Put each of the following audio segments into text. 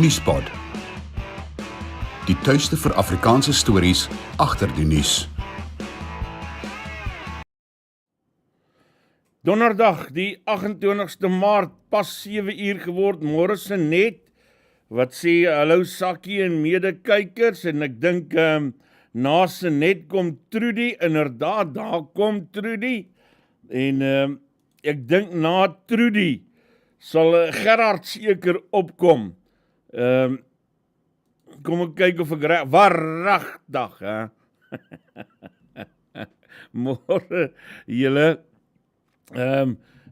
Nuuspod. Die tuiste vir Afrikaanse stories agter die nuus. Donderdag, die 28ste Maart, pas 7 uur geword, môre se net, wat sê hallo Sakkie en medekykers, en ek dink na se net kom Trudy, inderdaad, daar kom Trudy, en ek dink na Trudy sal Gerard seker opkom. Kom ek kyk of ek waaragtig, môre julle,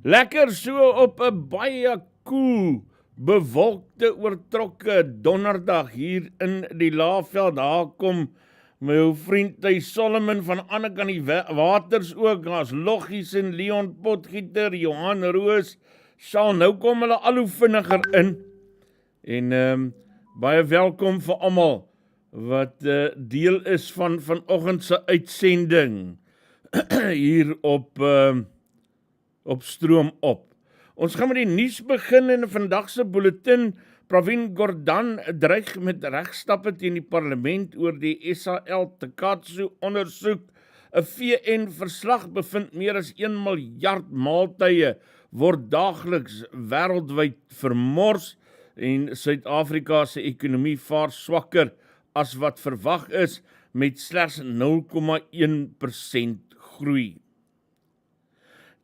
lekker so op 'n baie koel, bewolkte, oortrokke donderdag hier in die Laagveld. Daar kom my ou vriend Solomon van ander kant die waters ook, daar's Loggies en Leon Potgieter, Johan Roos, sal nou kom hulle al hoe vinniger in, en baie welkom vir almal wat deel is van vanoggend se uitsending hier op Stroom op. Ons gaan met die nuus begin en vandag se bulletin. Pravin Gordhan dreig met regstappe teen die parlement oor die SAL-Tekatsu ondersoek. 'n VN-verslag bevind meer as 1 miljard maaltye word daagliks wêreldwyd vermors en Suid-Afrika se ekonomie vaar swakker as wat verwag is met slegs 0,1% groei.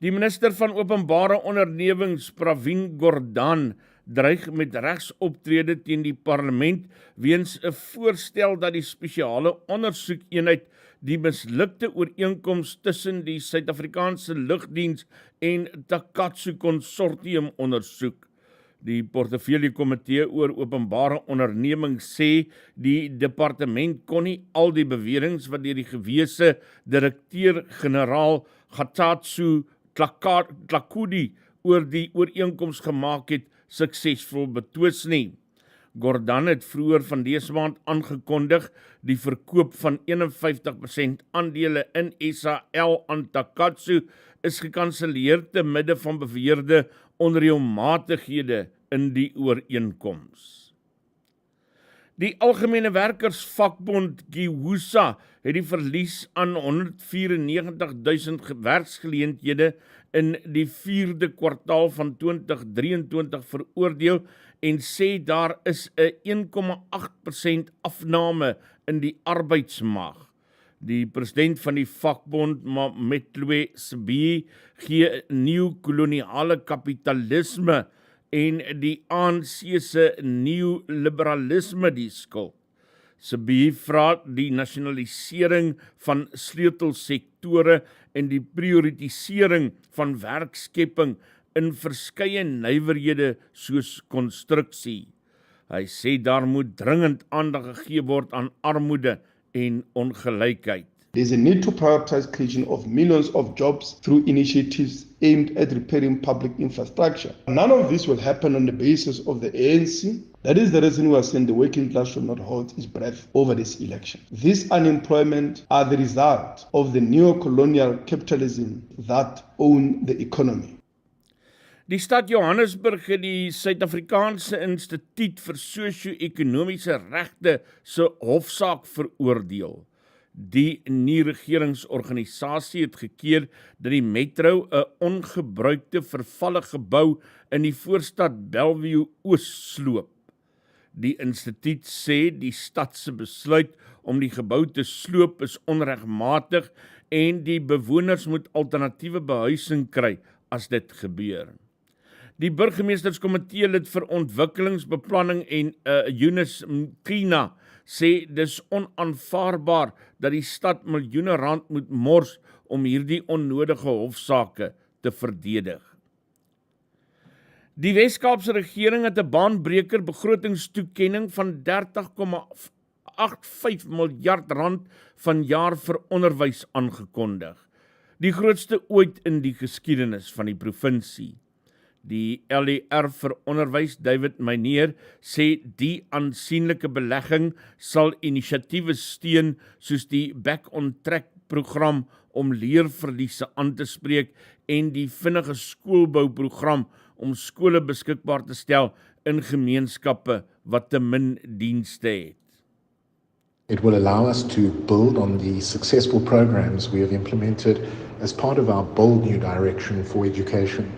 Die minister van openbare ondernemings, Pravin Gordhan, dreig met regsoptrede teen die parlement weens 'n voorstel dat die spesiale ondersoekeenheid die mislukte ooreenkoms tussen die Suid-Afrikaanse Lugdiens en Tekatsu konsortium ondersoek. Die portefeuljekomitee oor openbare onderneming sê die departement kon nie al die beweringe wat deur die gewese direkteur-generaal Gatatsu Tlakudi oor die ooreenkoms gemaak het, suksesvol betwis nie. Gordhan het vroeër van dese maand aangekondig die verkoop van 51% aandele in SAL aan Tekatsu is gekanselleer te midde van beweerde onreëlmatighede in die ooreenkoms. Die Algemene Werkersvakbond GIWUSA het die verlies aan 194.000 werksgeleenthede in die 4de kwartaal van 2023 veroordeel en sê daar is 'n 1,8% afname in die arbeidsmag. Die president van die vakbond, Mametloe Sibi, gee nuwe koloniale kapitalisme en die ANC se neoliberalisme die skuld. Sibi vra die nasionalisering van sleutelsektore en die prioritisering van werkskepping in verskeie nywerhede soos konstruksie. Hy sê daar moet dringend aandag gegee word aan armoede en ongelykheid. There's a need to prioritize creation of millions of jobs through initiatives aimed at repairing public infrastructure. None of this will happen on the basis of the ANC. That is the reason we are saying the working class should not hold its breath over this election. This unemployment are the result of the neo-colonial capitalism that own the economy. Die stad Johannesburg het die Suid-Afrikaanse Instituut vir Sosio-Ekonomiese Regte se hofsaak veroordeel. Die nie-regeringsorganisasie het gekeer dat die metro 'n ongebruikte vervalle gebou in die voorstad Bellevue Oos sloop. Die instituut sê die stad se besluit om die gebou te sloop is onregmatig en die bewoners moet alternatiewe behuising kry as dit gebeur. Die burgemeesterskomitee lid vir ontwikkelingsbeplanning en Eunice Mkina sê dis onaanvaarbaar dat die stad miljoene rand moet mors om hierdie onnodige hofsaake te verdedig. Die Wes-Kaapse regering het 'n baanbreker begrotingstoekenning van 30,85 miljard rand vanjaar vir onderwys aangekondig. Die grootste ooit in die geskiedenis van die provinsie. Die LER vir onderwys, David Meneer, sê die aansienlike belegging sal inisiatiewe steun soos die Back on Track program om leerverliese aan te spreek en die vinnige skoolbouprogram om skole beskikbaar te stel in gemeenskappe wat te min dienste het. It will allow us to build on the successful programs we have implemented as part of our bold new direction for education.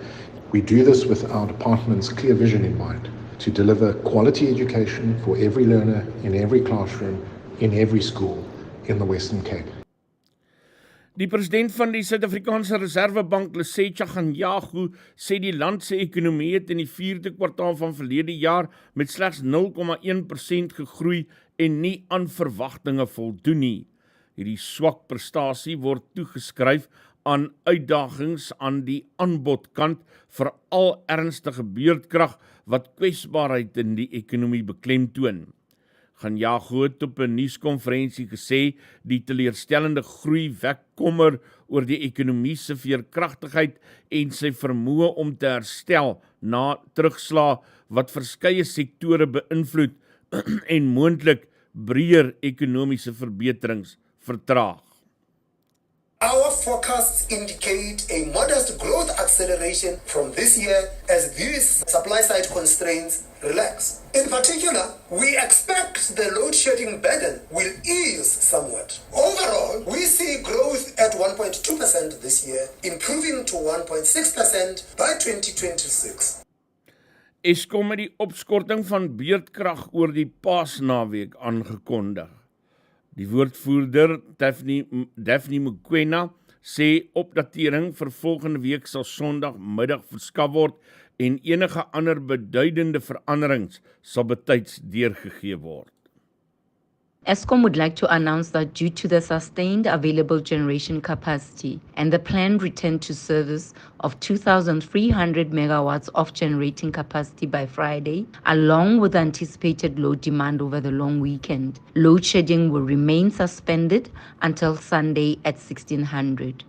We do this with our department's clear vision in mind, to deliver quality education for every learner in every classroom, in every school in the Western Cape. Die president van die Suid-Afrikaanse Reservebank, Tjek, sê die land se ekonomie het in die 4de kwartaal van verlede jaar met slegs 0,1% gegroei en nie aan verwagtinge voldoen nie. Hierdie swak prestasie word toegeskryf aan uitdagings aan die aanbodkant, veral ernstige beurtkrag wat kwesbaarheid in die ekonomie beklemtoon. Het op 'n nuuskonferensie gesê die teleurstellende groei wek kommer oor die ekonomie se veerkragtigheid en sy vermoë om te herstel na terugslag wat verskeie sektore beïnvloed en moontlik breër ekonomiese verbeterings vertraag. Our forecasts indicate a modest growth acceleration from this year as these supply-side constraints relax. In particular, we expect the load-shedding burden will ease somewhat. Overall, we see growth at 1.2% this year, improving to 1.6% by 2026. Eskom het die opskorting van beurtkrag oor die Paasnaweek aangekondig. Die woordvoerder Daphne Mokoena sê opdatering vir volgende week sal Sondagmiddag verskaf word en enige ander beduidende veranderings sal betyds deurgegee word. Eskom would like to announce that due to the sustained available generation capacity and the planned return to service of 2,300 megawatts of generating capacity by Friday, along with anticipated load demand over the long weekend, load shedding will remain suspended until Sunday at 1600.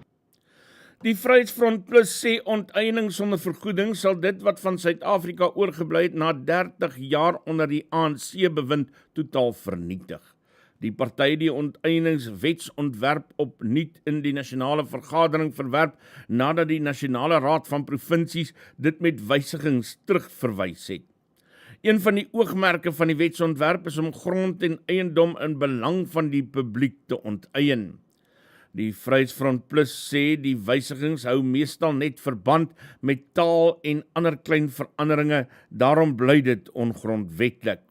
Die Vryheidsfront Plus sê onteiening sonder vergoeding sal dit wat van Suid-Afrika oorgebly het na 30 jaar onder die ANC bewind totaal vernietig. Die party die onteieningswetsontwerp opnuut in die nasionale vergadering verwerp nadat die Nasionale Raad van Provinsies dit met wysigings terugverwys het. Een van die oogmerke van die wetsontwerp is om grond en eiendom in belang van die publiek te onteien. Die Vryheidsfront Plus sê die wysigings hou meestal net verband met taal en ander klein veranderinge, daarom bly dit ongrondwetlik.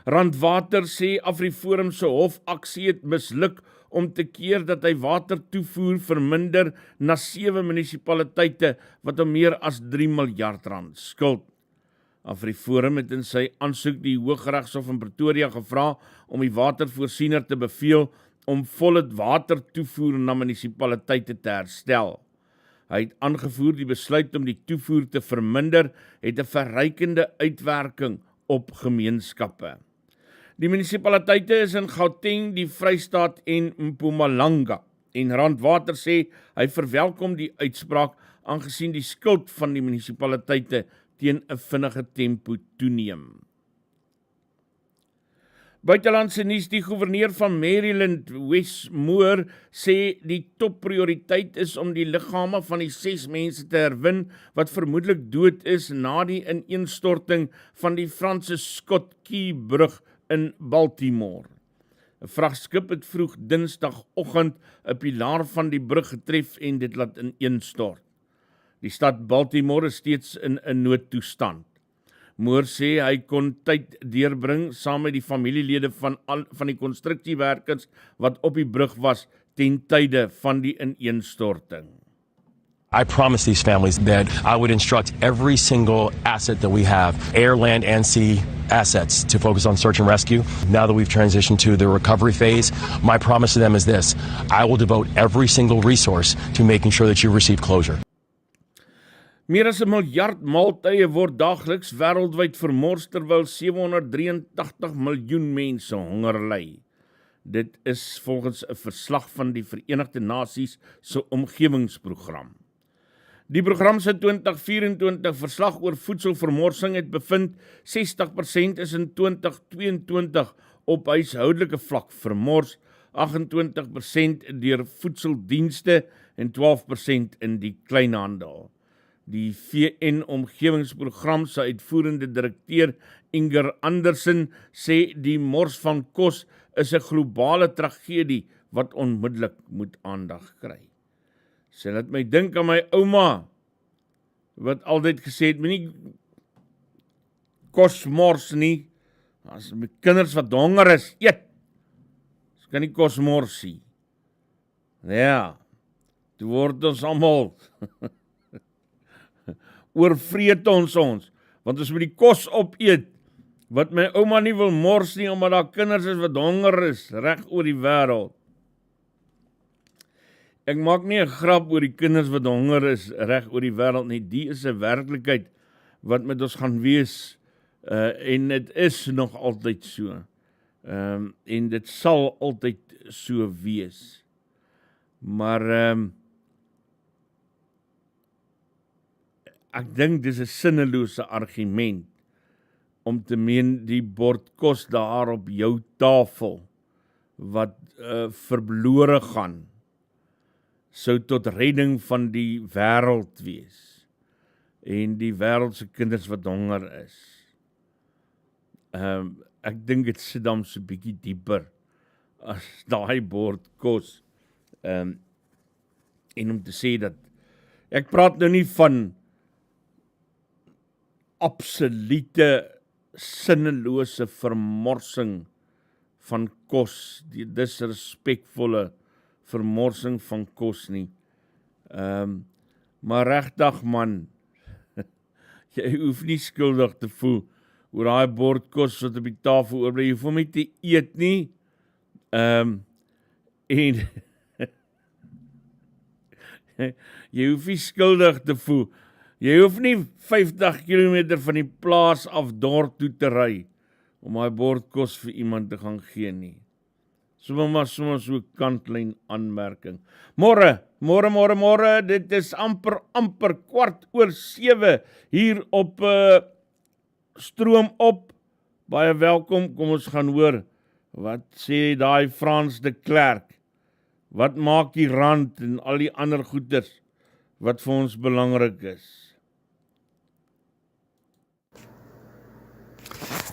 Randwater sê Afriforum se hofaksie het misluk om te keer dat hy watertoevoer verminder na 7 munisipaliteite wat om meer as 3 miljard rand skuld. Afriforum het in sy aansoek die Hooggeregshof in Pretoria gevra om die watervoorsiener te beveel om volle watertoevoer na munisipaliteite te herstel. Hy het aangevoer die besluit om die toevoer te verminder het 'n verrykende uitwerking op gemeenskappe. Die munisipaliteite is in Gauteng, die Vrystaat en Mpumalanga. En Randwater sê hy verwelkom die uitspraak aangesien die skuld van die munisipaliteite teen 'n vinnige tempo toeneem. Buitelandse nuus, die gouverneur van Maryland, Plaasmoord, sê die topprioriteit is om die liggame van die 6 mense te herwin wat vermoedelik dood is na die ineenstorting van die Francis Scott Key brug in Baltimore. 'n Vragskip het vroeg Dinsdagoggend 'n pilaar van die brug getref en dit laat ineenstort. Die stad Baltimore is steeds in 'n noodtoestand. Moore sê hy kon tyd deurbring saam met die familielede van die konstruksiewerkers wat op die brug was ten tye van die ineenstorting. I promised these families that I would instruct every single asset that we have, air, land, and sea assets, to focus on search and rescue. Now that we've transitioned to the recovery phase, my promise to them is this: I will devote every single resource to making sure that you receive closure. Meer as 1 miljard maaltye word daagliks wêreldwyd vermors terwyl 783 miljoen mense honger ly. Dit is volgens 'n verslag van die Verenigde Nasies se omgewingsprogram. Die program se 2024 verslag oor voedselvermorsing het bevind 60% is in 2022 op huishoudelike vlak vermors, 28% deur voedseldienste en 12% in die kleinhandel. Die VN-omgewingsprogram se uitvoerende direkteur Inger Andersen sê die mors van kos is 'n globale tragedie wat onmiddellik moet aandag kry. Sy laat my dink aan my ouma, wat altyd gesê het, moenie kos mors nie, as my kinders wat honger is, eet, ons kan nie kos mors nie. Ja, toe word ons almal oorvreet ons, want ons moet die kos opeet, wat my ouma nie wil mors nie, omdat daar kinders is wat honger is, reg oor die wêreld. Ek maak nie 'n grap oor die kinders wat honger is, reg oor die wêreld nie, die is 'n werklikheid wat met ons gaan wees, en dit is nog altyd so, en dit sal altyd so wees. Maar, ek dink dis 'n sinnelose argument, om te meen die bord kos daar op jou tafel, wat verlore gaan, sou tot redding van die wêreld wees, en die wêreld se kinders wat honger is. Ek dink dit sit dan so 'n bietjie dieper, as daai bord kos, en om te sê dat, ek praat nou nie van absolute sinnelose vermorsing van kos, die disrespekvolle vermorsing van kos nie. Maar regtig man, jy hoef nie skuldig te voel oor daai bord kos wat op die tafel oorbly, jy hoef hom nie te eet nie, en jy hoef nie skuldig te voel, jy hoef nie 50 km van die plaas af dorp toe te ry, om daai bord kos vir iemand te gaan gee nie. Sommige so 'n kantlyn aanmerking. Môre, dit is amper 7:15 hier op Stroom op. Baie welkom, kom ons gaan hoor, wat sê daai Frans de Klerk? Wat maak die rand en al die ander goeders wat vir ons belangrik is?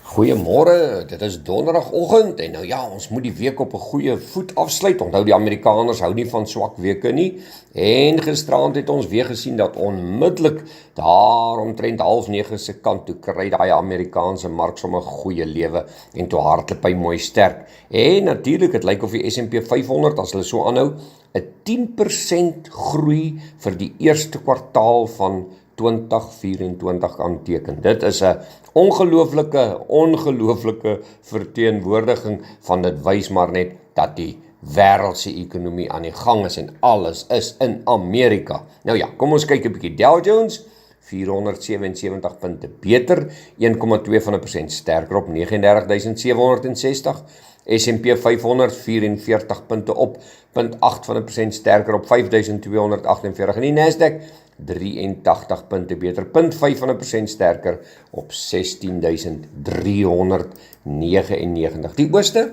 Goeiemôre, dit is donderdagoggend en nou ja, ons moet die week op 'n goeie voet afsluit. Onthou die Amerikaners hou nie van swak weke nie. En gisterand het ons weer gesien dat onmiddellik daar omtrent 8:30 se kant toe kry daai Amerikaanse mark sommer 'n goeie lewe en toe hardloop hy mooi sterk. En natuurlik, dit lyk of die S&P 500 as hulle so aanhou, 'n 10% groei vir die eerste kwartaal van 2024 aanteken. Dit is 'n ongelooflike verteenwoordiging van dit wys maar net dat die wêreldse ekonomie aan die gang is en alles is in Amerika. Nou ja, kom ons kyk 'n bietjie. Dow Jones 477 punte beter, 1,2% sterker op 39760. S&P 500 44 punte op, 0,8% sterker op 5248 en die Nasdaq 83 punte beter, 0,5% sterker op 16399. Die ooste,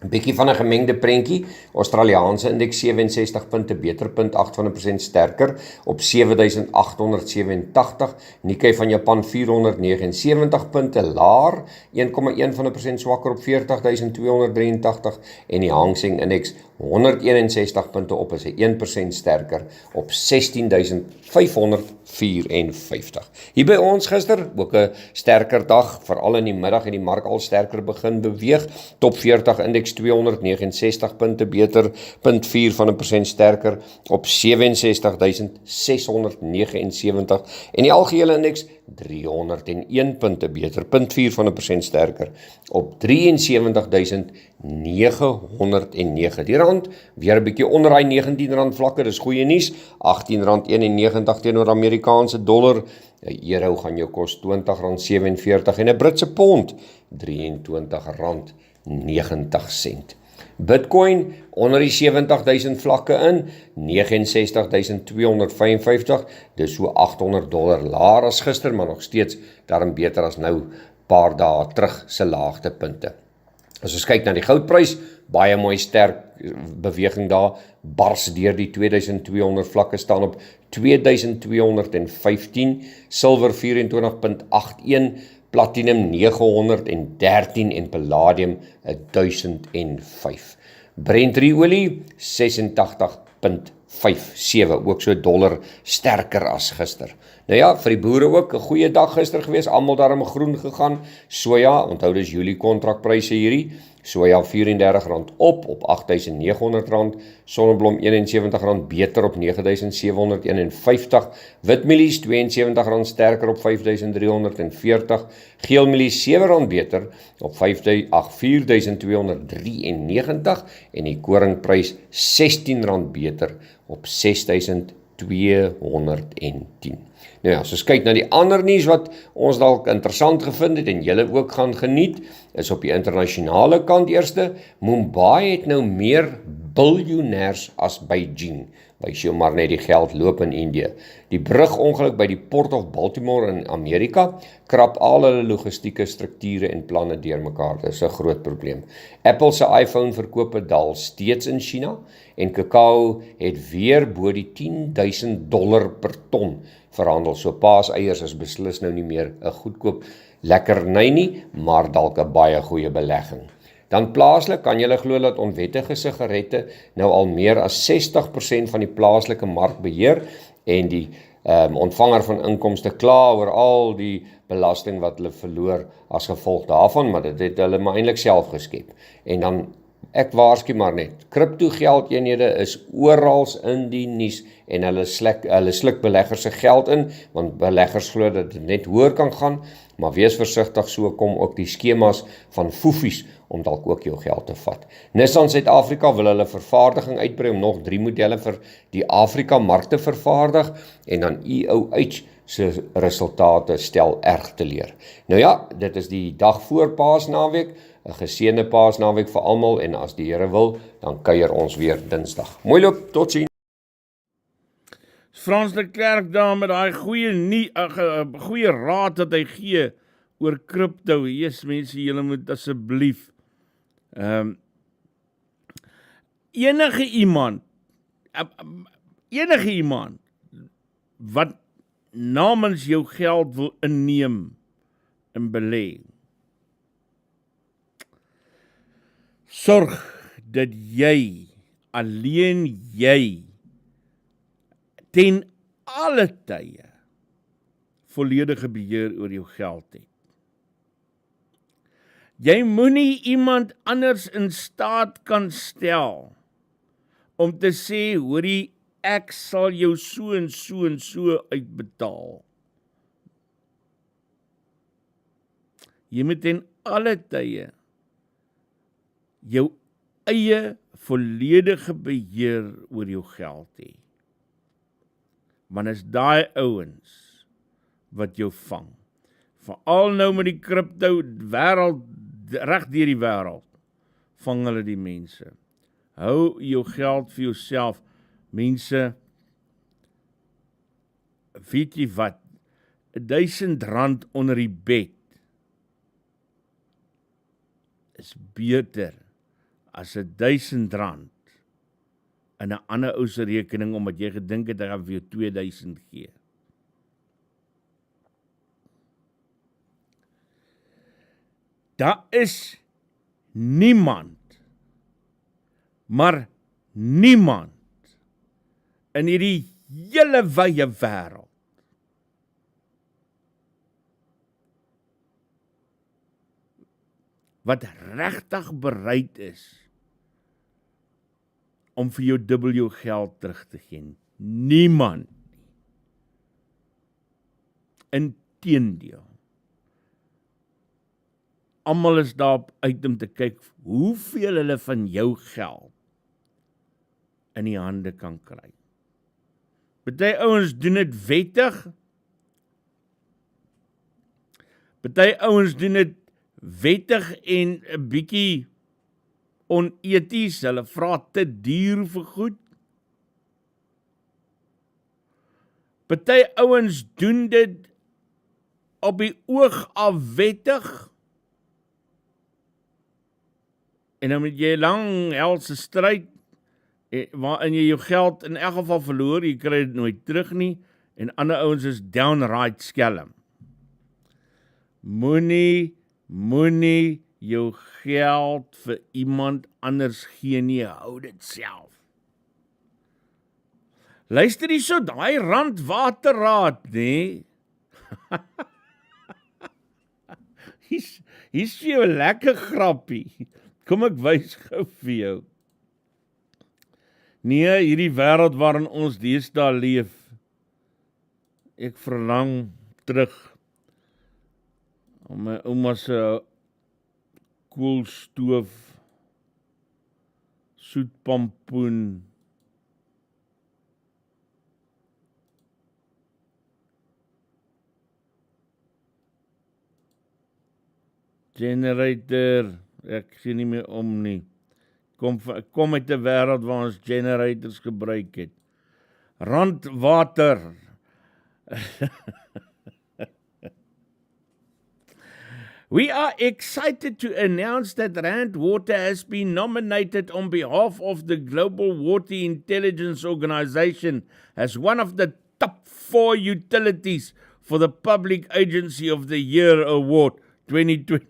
'n bietjie van 'n gemengde prentjie. Australiaanse indeks 67 punte beter, 0,8% sterker op 7887. Nikkei van Japan 479 punte laer, 1,1% swakker op 40283 en die Hang Seng indeks 161 punte op, is 1% sterker op 16554. Hier by ons gister ook 'n sterker dag, veral in die middag en die mark al sterker begin beweeg. Top 40 indeks 269 punte beter, 0,4% sterker op 67679 en die algehele indeks 301 punte beter, 0,4% sterker op 73909. Die rand weer 'n bietjie onder daai R19 vlakke, dis goeie nuus. R18.91 teenoor Amerikaanse dollar. 'n euro gaan jou kos R20.47 en 'n Britse pond R23.90. Bitcoin onder die 70.000 vlakke in, 69.255, dis so $800 laer as gister, maar nog steeds daarom beter as nou paar dae terug se laagtepunte. As ons kyk na die goudprys, baie mooi sterk beweging daar, bars deur die 2200 vlakke, staan op 2215, silwer 24.81, platinum 913 en palladium 1005. Brent olie 86.57, ook so $1 sterker as gister. Nou ja, vir die boere ook 'n goeie dag gister gewees, almal daarom groen gegaan. Soja, onthou dis Julie kontrakpryse hierdie. Soja R34 op R8.900, sonneblom R71 beter op R9.751, witmielies R72 sterker op R5.340, geelmielies R7 beter op R4.293 en die koringprys R16 beter op R6.210. Nou ja, as ons kyk na die ander nuus wat ons dalk interessant gevind het en julle ook gaan geniet, is op die internasionale kant eerste. Mumbai het nou meer biljoenêrs as Beijing. Wys jou maar net die geld loop in Indië. Die brugongeluk by die Port of Baltimore in Amerika krap al hulle logistieke strukture en planne deurmekaar. Dit is 'n groot probleem. Apple se iPhone verkope daal steeds in China en kakao het weer bo die $10,000 per ton verhandel. So paaseiers is beslis nou nie meer 'n goedkoop lekkerny nie, maar dalk 'n baie goeie belegging. Dan plaaslik, kan julle glo dat onwettige sigarette nou al meer as 60% van die plaaslike mark beheer en die ontvanger van inkomste kla oor al die belasting wat hulle verloor as gevolg daarvan, maar dit het hulle maar eintlik self geskep. En dan, ek waarsku maar net, kripto geldeenhede is oral in die nuus en hulle sluk beleggers se geld in, want beleggers glo dat dit net hoër kan gaan, maar wees versigtig, so kom ook die skemas van foefies om dalk ook jou geld te vat. Nissan Suid-Afrika wil hulle vervaardiging uitbrei om nog 3 modelle vir die Afrika mark te vervaardig en dan EOH se resultate stel erg teleur. Nou ja, dit is die dag voor Paasnaweek, 'n geseënde Paasnaweek vir almal en as die Here wil, dan kuier ons weer Dinsdag. Mooi loop, totsiens. Frans de Klerk daar met daai goeie raad wat hy gee oor kripto. Jesus mense, julle moet asseblief enige iemand wat namens jou geld wil inneem en belê, sorg dat jy, alleen jy, ten alle tye volledige beheer oor jou geld het. Jy moenie iemand anders in staat kan stel om te sê, hoorie, ek sal jou so en so en so uitbetaal. Jy moet ten alle tye jou eie volledige beheer oor jou geld hê. Want is daai ouens wat jou vang. Veral nou met die kripto wêreld, reg deur die wêreld, vang hulle die mense. Hou jou geld vir jouself. Mense, weet jy wat, R1000 onder die bed is beter as R1000 in 'n ander ou se rekening, omdat jy gedink het hy gaan vir jou 2000 gee. Daar is niemand, maar niemand in hierdie hele wye wêreld wat regtig bereid is om vir jou dubbel jou geld terug te gee. Niemand. Inteendeel. Almal is daarop uit om te kyk hoeveel hulle van jou geld in die hande kan kry. Party ouens doen dit wettig. Party ouens doen dit wettig en 'n bietjie oneties, hulle vra te duur vir goed. Party ouens doen dit op die oog af wettig. En dan moet jy lang helse stryd, waarin jy jou geld in elk geval verloor, jy kry dit nooit terug nie, en ander ouens is downright skelm. Moenie jou geld vir iemand anders gee nie, hou dit self. Luister hier so, daai randwaterraad, nee. Hier's vir jou 'n lekker grappie. Kom ek wys gou vir jou. Nee, hierdie wêreld waarin ons deesdae leef, ek verlang terug om my ouma se koelstoof, soet pampoen, generator, ek sien nie meer om nie. Kom uit 'n wêreld waar ons generators gebruik het. Randwater. We are excited to announce that Rand Water has been nominated on behalf of the Global Water Intelligence Organization as one of the top 4 utilities for the Public Agency of the Year Award 2024.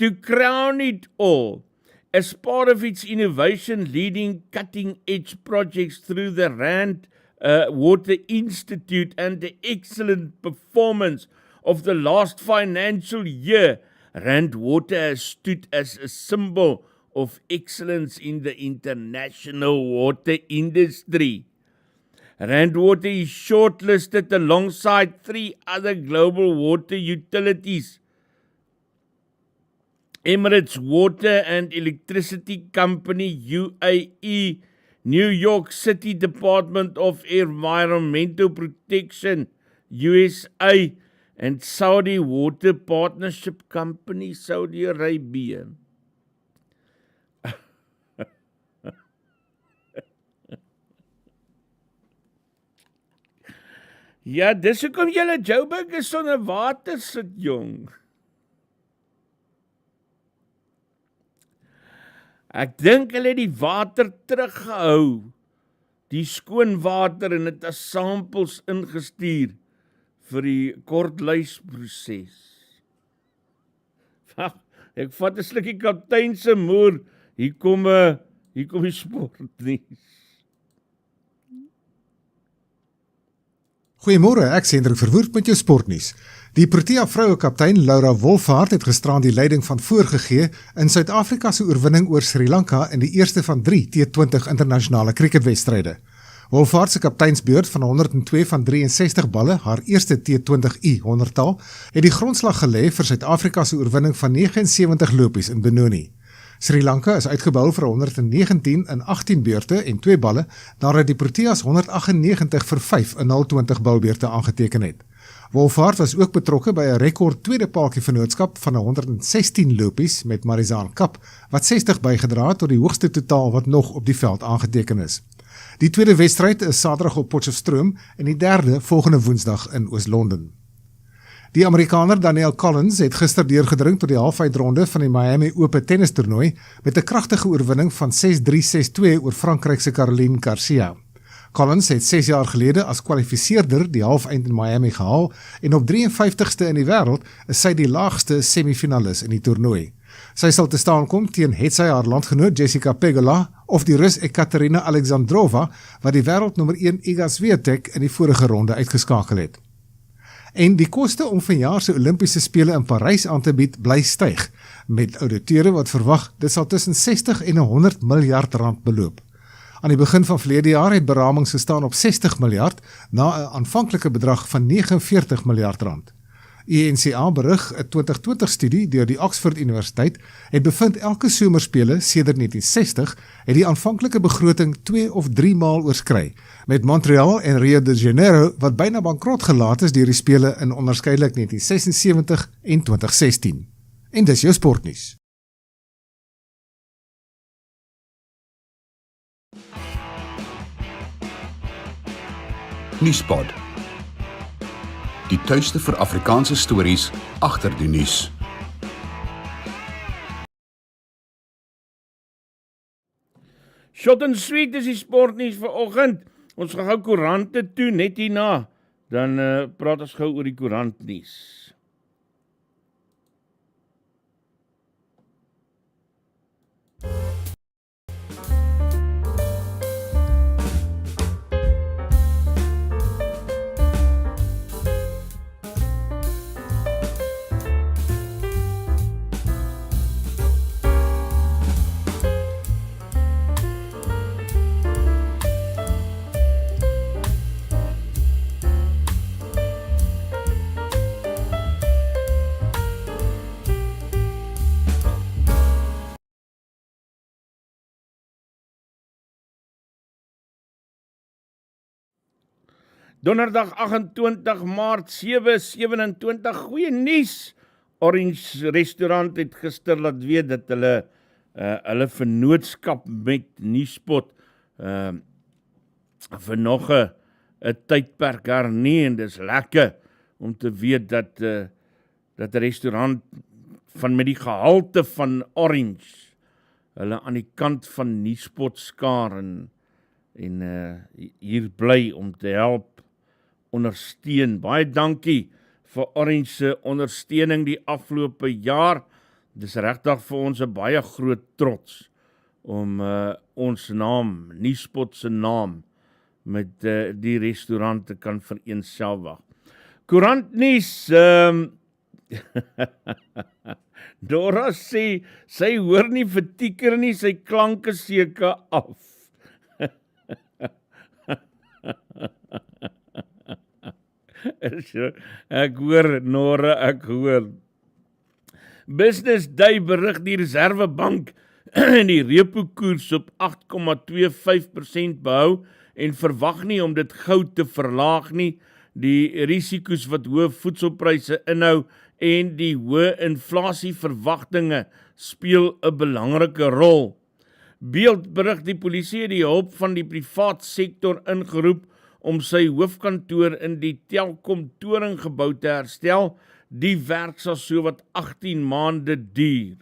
To crown it all, as part of its innovation leading cutting-edge projects through the Rand Water Institute and the excellent performance of the last financial year, Rand Water has stood as a symbol of excellence in the international water industry. Rand Water is shortlisted alongside 3 other global water utilities, Emirates Water and Electricity Company UAE, New York City Department of Environmental Protection USA, and Saudi Water Partnership Company Saudi Arabia. Ja, dis hoekom julle Joburg is sonder water sit, jong. Ek dink hulle het die water teruggehou, die skoon water, en het as samples ingestuur vir die kortluisproses. Ek vat 'n slukkie kaptein se moer, hier kom die sportnuus. Goeiemôre, ek is Hendrik Verwoerd met jou sportnuus. Die Protea vroue kaptein Laura Wolfhard het gisteraan die leiding van voorgegee in Suid-Afrika se oorwinning oor Sri Lanka in die eerste van 3 T20 internasionale cricketwedstryde. Wolfhard se kapteinsbeurt van 102 van 63 balle, haar eerste T20I 100-tal, het die grondslag gelê vir Suid-Afrika se oorwinning van 79 lopies in Benoni. Sri Lanka is uitgebou vir 119 in 18 beurte en 2 balle, nadat die Proteas 198 vir 5 in 020 balbeurte aangeteken het. Wolfhard was ook betrokke by 'n rekord tweede paaltjie vennootskap van 116 lopies met Marizaan Kap, wat 60 bygedra het tot die hoogste totaal wat nog op die veld aangeteken is. Die tweede wedstryd is Saterdag op Potchefstroom en die derde volgende Woensdag in Oos-London. Die Amerikaner Danielle Collins het gister deurgedring tot die halfeindronde van die Miami Open tennistoernooi met 'n kragtige oorwinning van 6-3, 6-2 oor Frankryk se Caroline Garcia. Collins het 6 jaar gelede as kwalifiseerder die halfeind in Miami gehaal en op 53ste in die wêreld is sy die laagste semifinalis in die toernooi. Sy sal te staan kom teen hetsy haar landgenoot Jessica Pegula of die Rus Ekaterina Alexandrova wat die wêreldnommer 1 Iga Swiatek in die vorige ronde uitgeskakel het. En die koste om vanjaar se Olimpiese spele in Parys aan te bied bly styg, met ouditeure wat verwag dit sal tussen 60 en 100 miljard rand beloop. Aan die begin van verlede jaar het beramings gestaan op 60 miljard na 'n aanvanklike bedrag van 49 miljard rand. ENCA berig 'n 2020 studie deur die Oxford Universiteit het bevind elke somerspele sedert 1960 het die aanvanklike begroting 2 of 3 maal oorskry, met Montreal en Rio de Janeiro wat byna bankrot gelaat is deur die spele in onderskeidelik 1976 en 2016. En dis jou sportnuus. Nuuspod, die tuiste vir Afrikaanse stories agter die nuus. Short and sweet is die sportnuus vir oggend. Ons gaan gou koerante toe net hierna. Dan praat ons gou oor die koerantnuus. Donderdag 28 Maart 7:27, goeie nuus. Orange restaurant het gister laat weet dat hulle vennootskap met Nuuspod vir nog 'n tydperk hernie, en dis lekker om te weet dat 'n restaurant met die gehalte van Orange hulle aan die kant van Nuuspod skaar en hier bly om te help ondersteun. Baie dankie vir Orange se ondersteuning die afgelope jaar. Dis regtig vir ons 'n baie groot trots om ons naam, Nuuspod se naam, met die restaurant te kan vereenselwig. Koerantnuus, Dora sê, sy hoor nie vir tieker nie, sy klanke seker af. Ek hoor, Nora, ek hoor. Business Day berig die Reservebank en die repo koers op 8,25% behou en verwag nie om dit gou te verlaag nie. Die risiko's wat hoë voedselpryse inhou en die hoë inflasieverwagtinge speel 'n belangrike rol. Beeld berig die polisie het die hulp van die privaat sektor ingeroep om sy hoofkantoor in die Telkom toringgebou te herstel. Die werk sal sowat 18 maande duur.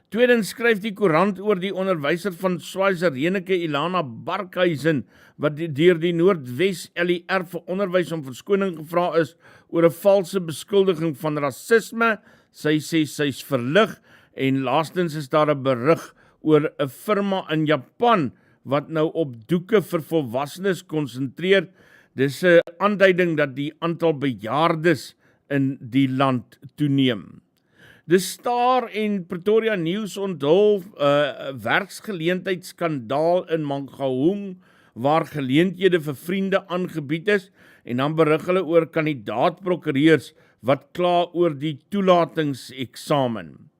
Tweedens skryf die koerant oor die onderwyser van Swaziland, Reneke Ilana Barkhuizen, wat deur die Noordwes LER vir onderwys om verskoning gevra is oor 'n valse beskuldiging van rasisme. Sy sê sy's verlig, en laastens is daar 'n berig oor 'n firma in Japan wat nou op doeke vir volwassenes konsentreer. Dis 'n aanduiding dat die aantal bejaardes in die land toeneem. Die Star en Pretoria News onthul werksgeleentheidsskandaal in Mangaung, waar geleenthede vir vriende aangebied is, en dan berig hulle oor kandidaatprokureurs wat kla oor die toelatingseksamen.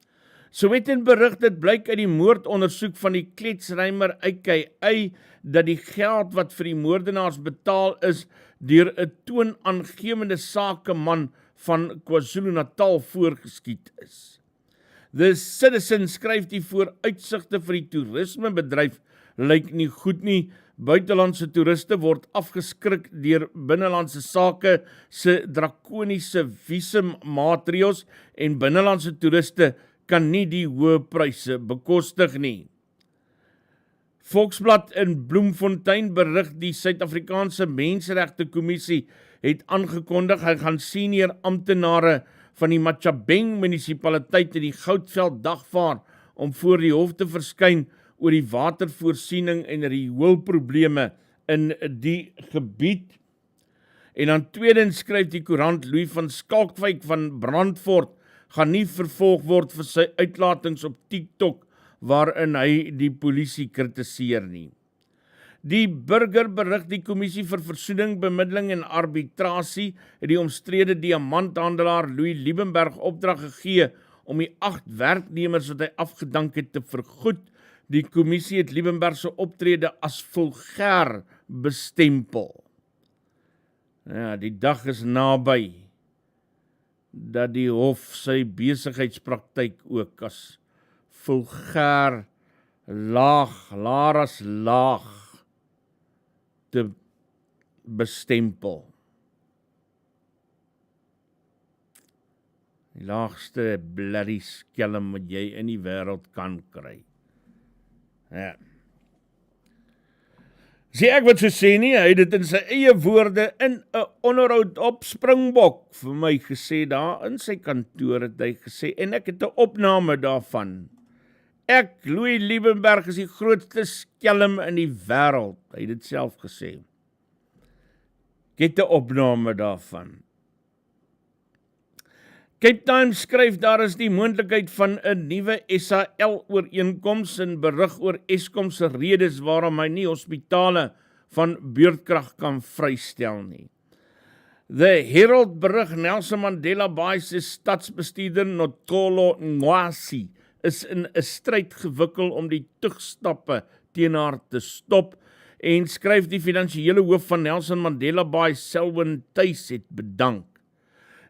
Sowetan berig dit blyk uit die moordondersoek van die kletsrymer AKA dat die geld wat vir die moordenaars betaal is deur 'n toonaangewende sakeman van KwaZulu-Natal voorgeskiet is. The Citizen skryf die vooruitsigte vir die toerismebedryf lyk nie goed nie. Buitelandse toeriste word afgeskrik deur binnelandse sake se drakoniese visummaatreëls en binnelandse toeriste kan nie die hoë pryse bekostig nie. Volksblad in Bloemfontein berig die Suid-Afrikaanse Menseregte Kommissie het aangekondig hy gaan senior amptenare van die Machabeng munisipaliteit in die Goudveld dagvaar om voor die hof te verskyn oor die watervoorsiening en rioolprobleme in die gebied. En dan tweedens skryf die koerant Louis van Skalkwyk van Brandfort gaan nie vervolg word vir sy uitlatings op TikTok waarin hy die polisie kritiseer nie. Die Burger berig die Kommissie vir Versoening, Bemiddeling en Arbitrasie het die omstrede diamanthandelaar Louis Liebenberg opdrag gegee om die 8 werknemers wat hy afgedank het te vergoed. Die kommissie het Liebenberg se optrede as vulgêr bestempel. Ja, die dag is naby dat die hof sy besigheidspraktyk ook as vulgêr laag as laag te bestempel. Die laagste bloody skelm wat jy in die wêreld kan kry. Ja. Sê ek wat so sê nie, hy het dit in sy eie woorde in 'n onderhoud op Springbok vir my gesê daar in sy kantoor het hy gesê, en ek het 'n opname daarvan. Ek, Louis Liebenberg, is die grootste skelm in die wêreld. Hy het dit self gesê. Ek het 'n opname daarvan. Cape Times skryf daar is die moontlikheid van 'n nuwe SAL-ooreenkoms en berig oor Eskom se redes waarom hy nie hospitale van beurtkrag kan vrystel nie. The Herald berig Nelson Mandela Bay se stadsbestuurder Notolo Nwasi is in 'n stryd gewikkel om die tugstappe teen haar te stop en skryf die finansiële hoof van Nelson Mandela Bay, Selwyn Tuis, het bedank.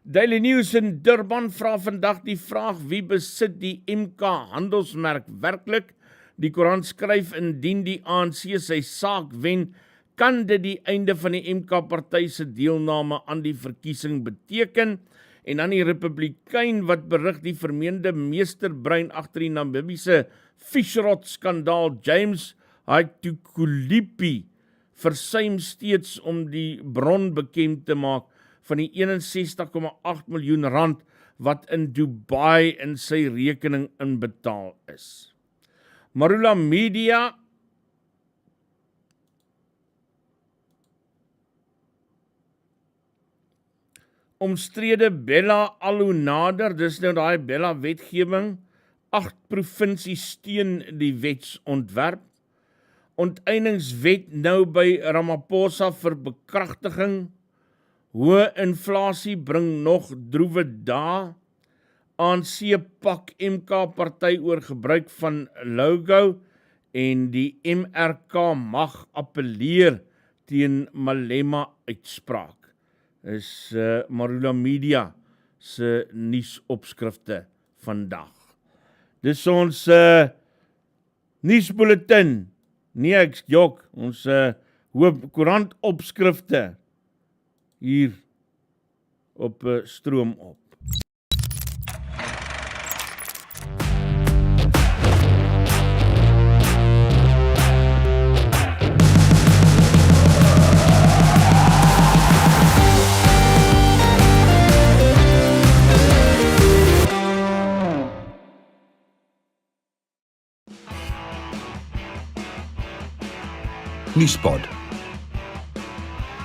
Daily News in Durban vra vandag die vraag wie besit die MK handelsmerk werklik. Die koerant skryf indien die ANC sy saak wen, kan dit die einde van die MK party se deelname aan die verkiesing beteken. En dan die Republikein wat berig die vermeende meesterbrein agter die Namibiese Fishrot skandaal James Haitukulipi versuim steeds om die bron bekend te maak van die 61,8 miljoen rand wat in Dubai in sy rekening inbetaal is. Marula Media omstrede Bella al hoe nader, dis nou daai Bella wetgewing, 8 provinsies steun die wetsontwerp, onteieningswet nou by Ramaphosa vir bekragtiging, hoë inflasie bring nog droewe dae, ANC pak MK party oor gebruik van logo en die MRK mag appeleer teen Malema uitspraak. Is Marula Media se nuusopskrifte vandag. Dis ons nuusbulletin. Nee, ek jok, ons hoop koerant opskrifte hier op Stroom op. Nuuspod.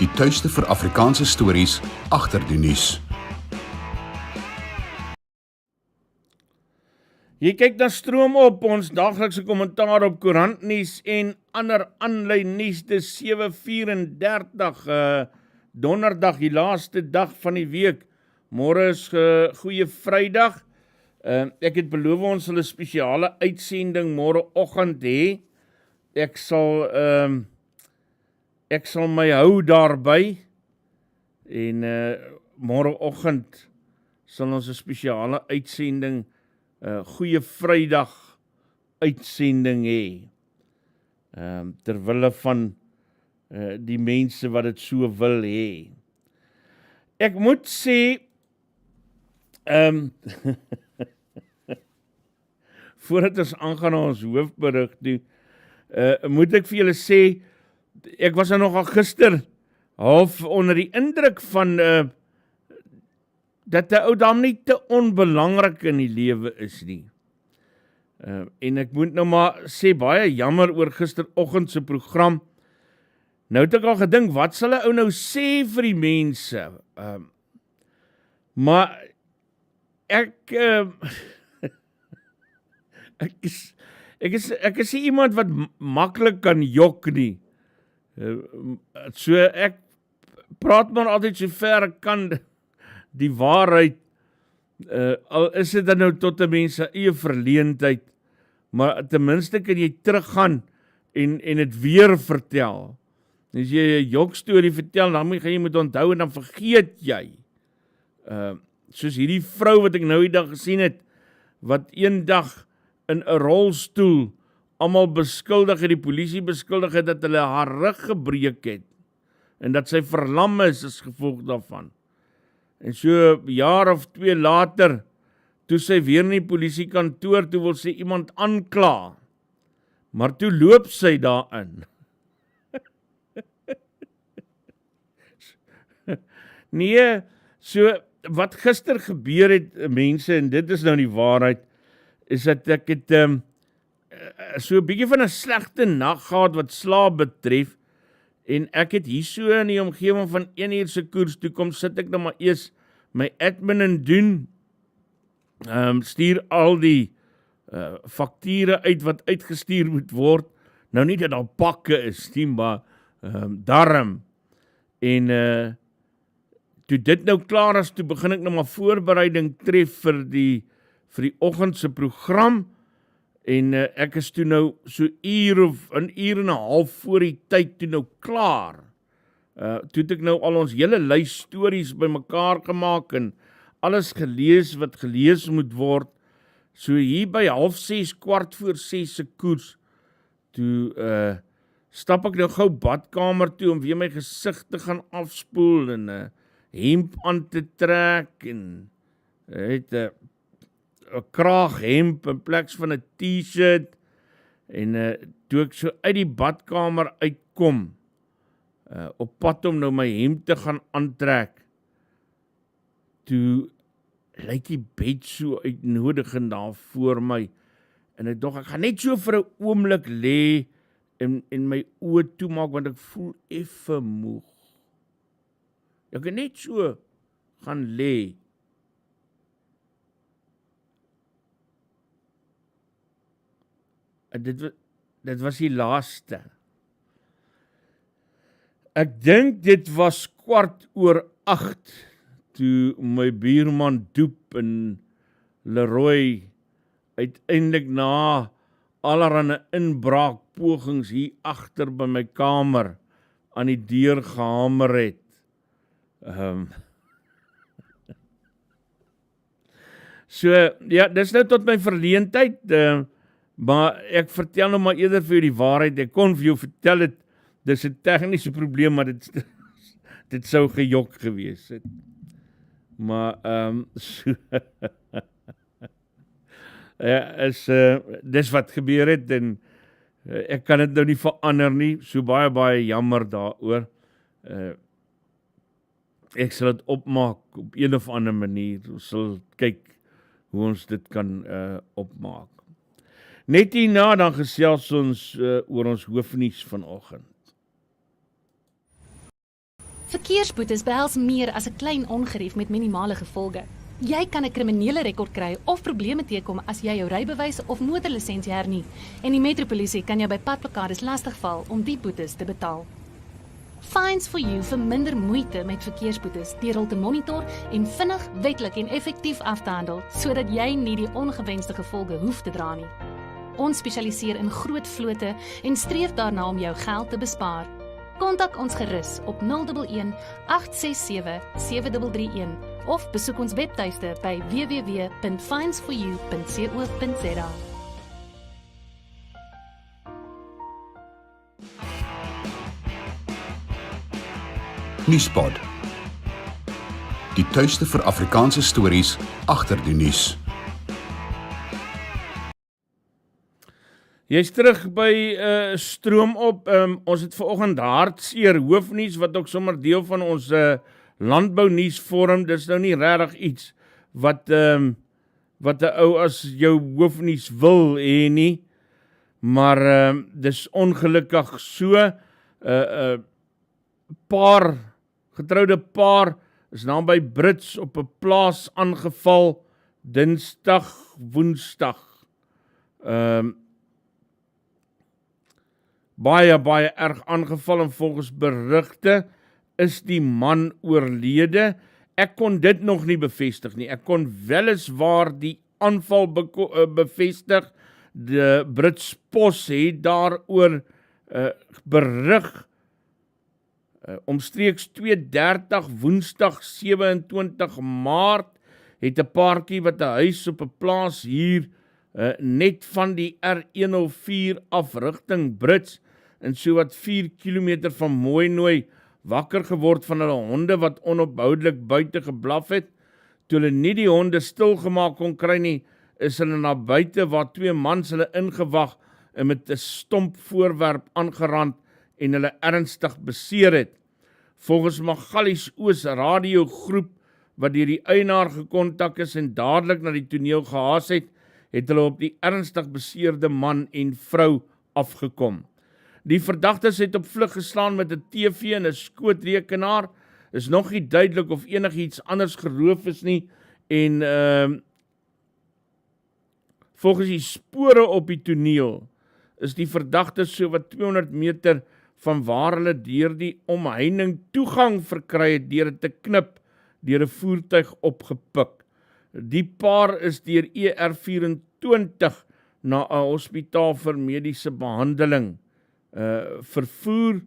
Die tuiste vir Afrikaanse stories agter die nuus. Jy kyk na Stroom op, ons daaglikse kommentaar op koerantnuus en ander aanlyn nuus. Dis 7:34, donderdag, die laaste dag van die week. Môre is goeie Vrydag. Ek het beloof ons sal 'n spesiale uitsending môreoggend hê. Ek sal my hou daarby en môreoggend sal ons 'n spesiale uitsending, goeie Vrydag uitsending hê. Terwille van die mense wat dit so wil hê. Ek moet sê, voordat ons aangaan na ons hoofberig toe, moet ek vir julle sê, ek was nogal gister half onder die indruk van dat 'n ou dam nie te onbelangrik in die lewe is nie. En ek moet nou maar sê, baie jammer oor gisteroggend se program. Nou het ek al gedink, wat sal 'n ou nou sê vir die mense? Maar ek is nie iemand wat maklik kan jok nie. So ek praat maar altyd so ver ek kan die waarheid, al is dit dan nou tot 'n mens se eie verleentheid, maar ten minste kan jy teruggaan en dit weer vertel. As jy 'n jokstorie vertel, dan gaan jy moet onthou en dan vergeet jy. Soos hierdie vrou wat ek nou die dag gesien het, wat eendag in 'n rolstoel almal beskuldig het, die polisie beskuldig het dat hulle haar rug gebreek het en dat sy verlam is as gevolg daarvan. En so 'n jaar of 2 later toe sy weer in die polisiekantoor, toe wil sy iemand aankla, maar toe loop sy daarin. Nee, so wat gister gebeur het, mense, en dit is nou die waarheid, is dat ek het so 'n bietjie van 'n slegte nag gehad wat slaap betref, en ek het hier so in die omgewing van 1 uur se koers toe kom, sit ek nou maar eers my admin en doen, stuur al die fakture uit wat uitgestuur moet word, nou nie dat daar pakke is nie, maar darm, en toe dit nou klaar is, toe begin ek nou maar voorbereiding tref vir die oggendse program, en ek is toe nou so 1 uur en 'n half voor die tyd toe nou klaar. Toe het ek nou al ons hele lys stories bymekaar gemaak en alles gelees wat gelees moet word. So hier by 5:30, 5:45 se koers, toe stap ek nou gou badkamer toe om weer my gesig te gaan afspoel en hemp aan te trek en het 'n kraaghemp in plaas van 'n t-shirt, en toe ek so uit die badkamer uitkom, op pad om nou my hemp te gaan aantrek, toe lyk die bed so uitnodigend daar voor my, en ek dink ek gaan net so vir 'n oomblik lê en my oë toemaak, want ek voel effe moeg. Ek kan net so gaan lê. En dit was die laaste. Ek dink dit was 8:15, toe my buurman Doep en Leroy uiteindelik na allerhande inbraakpogings hier agter by my kamer aan die deur gehamer het. So, ja, dis nou tot my verleentheid, maar ek vertel nou maar eerder vir jou die waarheid. Ek kon vir jou vertel het, dis 'n tegniese probleem, maar dit sou gejok gewees het. Maar, so, ja, dis wat gebeur het, en ek kan dit nou nie verander nie, so baie jammer daaroor. Ek sal dit opmaak op een of ander manier, ons sal kyk hoe ons dit kan opmaak. Net hierna dan gesels ons oor ons hoofnuus vanoggend. Verkeersboetes behels meer as 'n klein ongerief met minimale gevolge. Jy kan 'n kriminele rekord kry of probleme teekom as jy jou rybewys of motorlisensie hernie, en die metropolisie kan jou by padblokkades lastigval om die boetes te betaal. Fines for You verminder moeite met verkeersboetes deur hul te monitor en vinnig, wetlik en effektief af te handel, sodat jy nie die ongewenste gevolge hoef te dra nie. Ons spesialiseer in groot vlote en streef daarna om jou geld te bespaar. Kontak ons gerus op 011 867 7331 of besoek ons webtuiste by www.finesforyou.co.za. Nuuspod. Die tuiste vir Afrikaanse stories agter die nuus. Jy's terug by Stroom op. Ons het vanoggend hartseer hoofnuus wat ook sommer deel van ons landbounuus vorm. Dis nou nie regtig iets wat 'n ou as jou hoofnuus wil hê nie, maar dis ongelukkig so. Getroude paar is naby Brits op 'n plaas aangeval Woensdag. Baie erg aangeval, en volgens berigte is die man oorlede. Ek kon dit nog nie bevestig nie. Ek kon weliswaar die aanval bevestig. Die Brits Pos het daaroor berig. Omstreeks 2:30 Woensdag 27 Maart het 'n paartjie wat 'n huis op 'n plaas hier net van die R104 af rigting Brits en so wat 4 kilometer van Mooinooi wakker geword van hulle honde wat onophoudelik buite geblaf het. Toe hulle nie die honde stilgemaak kon kry nie, is hulle na buite waar 2 mans hulle ingewag en met 'n stomp voorwerp aangerand en hulle ernstig beseer het. Volgens Magalies Oos radiogroep wat deur die eienaar gekontak is en dadelik na die toneel gehaas het, het hulle op die ernstig beseerde man en vrou afgekom. Die verdagtes het op vlug geslaan met 'n TV en 'n skootrekenaar. Is nog nie duidelik of enigiets anders geroof is nie en volgens die spore op die toneel is die verdagtes so wat 200 meter van waar hulle deur die omheining toegang verkry het deur dit te knip deur 'n voertuig opgepik. Die paar is deur ER24 na 'n hospitaal vir mediese behandeling vervoer.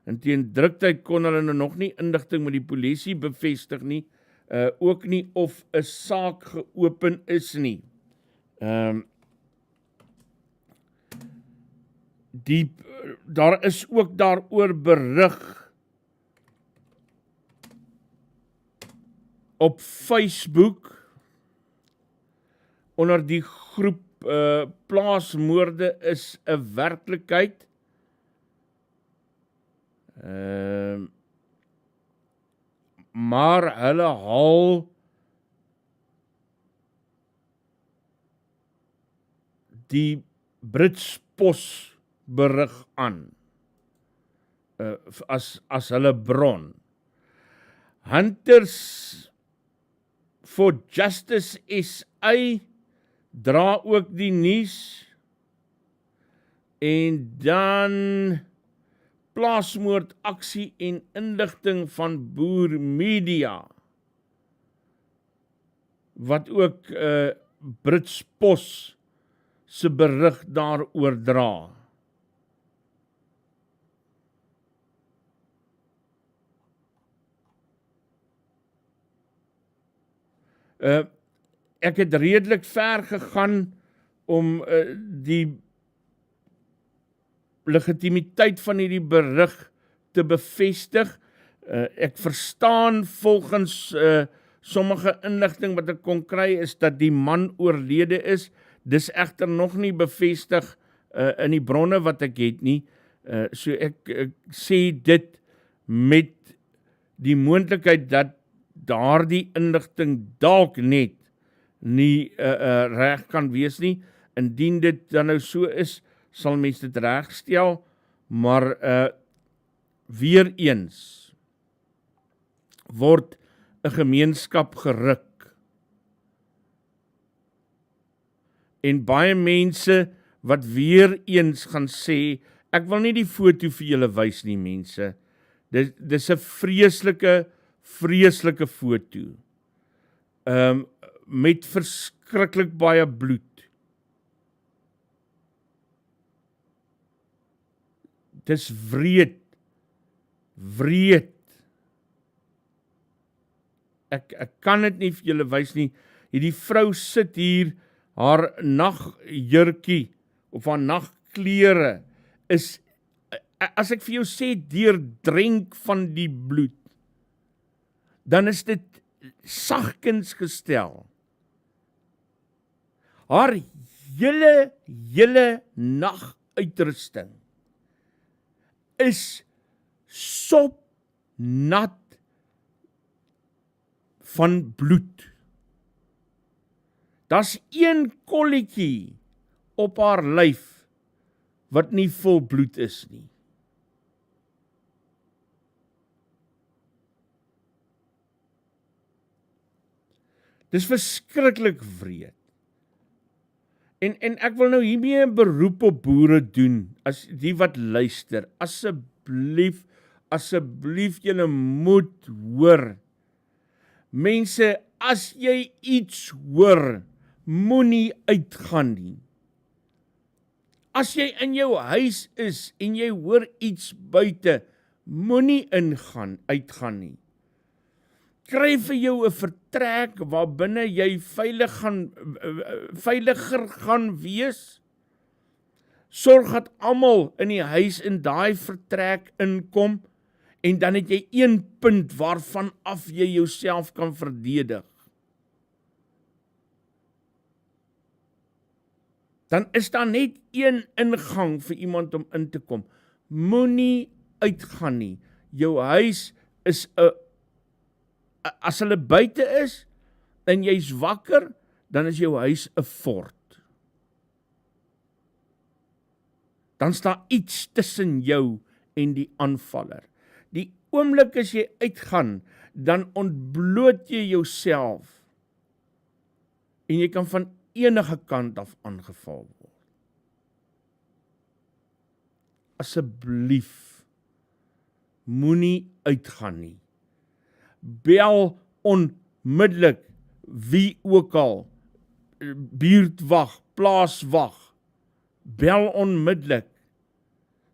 En teen druktyd kon hulle nog nie inligting met die polisie bevestig nie, ook nie of 'n saak geopen is nie. Daar is ook daaroor berig op Facebook onder die groep Plaasmoorde is 'n werklikheid. Maar hulle haal die Brits pos berig aan as hulle bron. Hunters for Justice SA dra ook die nuus en dan Plaasmoord aksie en inligting van Boer Media wat ook Brits Pos se berig daaroor dra. Ek het redelik ver gegaan om die legitimiteit van hierdie berig te bevestig. Ek verstaan volgens sommige inligting wat ek kon kry is dat die man oorlede is. Dis egter nog nie bevestig in die bronne wat ek het nie. So ek sê dit met die moontlikheid dat daardie inligting dalk net nie reg kan wees nie. Indien dit dan nou so is, sal mens dit regstel, maar weer eens word 'n gemeenskap geruk. En baie mense wat weer eens gaan sê, ek wil nie die foto vir julle wys nie mense, dis 'n vreeslike foto, met verskriklik baie bloed. Dis wreed. Ek kan dit nie vir julle wys nie. Hierdie vrou sit hier, haar nagjurkie of haar nagklere is, as ek vir jou sê, deurdrenk van die bloed, dan is dit sagkens gestel. Haar hele naguitrusting is sopnat van bloed. Daar's een kolletjie op haar lyf wat nie vol bloed is nie. Dis verskriklik wreed. En ek wil nou hiermee 'n beroep op boere doen, as die wat luister, asseblief julle moet hoor. Mense, as jy iets hoor, moenie uitgaan nie. As jy in jou huis is en jy hoor iets buite, moenie uitgaan nie. Kry vir jou 'n vertrek waar binne jy veiliger gaan wees. Sorg dat almal in die huis in daai vertrek inkom en dan het jy een punt waarvan af jy jouself kan verdedig. dan is daar net een ingang vir iemand om in te kom. Moenie uitgaan nie. Jou huis is as hulle buite is, en jy's wakker, dan is jou huis 'n fort. Dan staan iets tussen jou en die aanvaller. Die oomblik as jy uitgaan, dan ontbloot jy jouself en jy kan van enige kant af aangeval word. Asseblief, moenie uitgaan nie. Bel onmiddellik wie ook al, buurtwag, plaaswag, bel onmiddellik,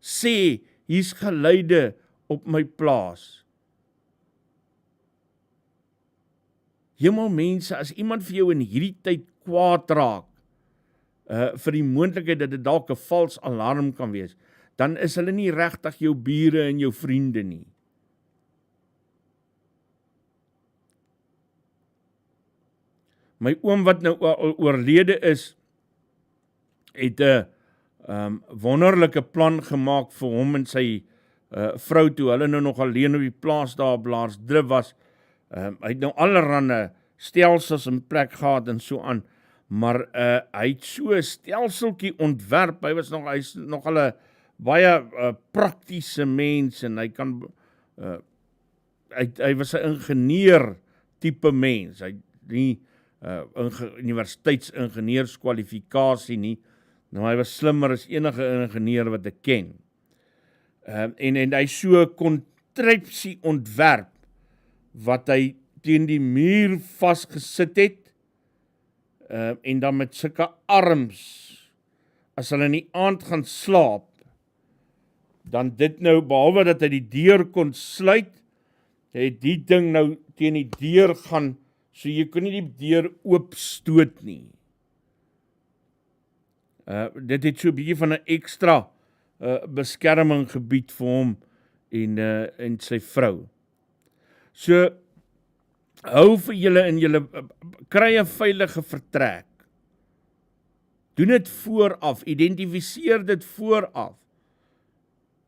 sê, hier's geluide op my plaas. Hemel mense, as iemand vir jou in hierdie tyd kwaad raak, vir die moontlikheid dat dit dalk 'n vals alarm kan wees, dan is hulle nie regtig jou bure en jou vriende nie. My oom wat nou oorlede is, het 'n wonderlike plan gemaak vir hom en sy vrou toe hulle nou nog alleen op die plaas daar op Plaasmoord was. Hy het nou allerhande stelsels in plek gehad en so aan, maar hy het so 'n stelseltjie ontwerp. Hy's nogal 'n baie praktiese mens en hy kan hy was 'n ingenieur tipe mens. Hy het nie universiteitsingenieurskwalifikasie nie. Nou hy was slimmer as enige ingenieur wat ek ken. En hy so 'n kontrepsie ontwerp wat hy teen die muur vasgesit het en dan met sulke arms, as hulle in die aand gaan slaap, dan dit nou, behalwe dat hy die deur kon sluit, het die ding nou teen die deur gaan, so jy kon nie die deur oopstoot nie. Dit het so 'n bietjie van 'n ekstra beskerming gebied vir hom en sy vrou. So, hou vir julle in julle, kry 'n veilige vertrek. Doen dit vooraf, identifiseer dit vooraf.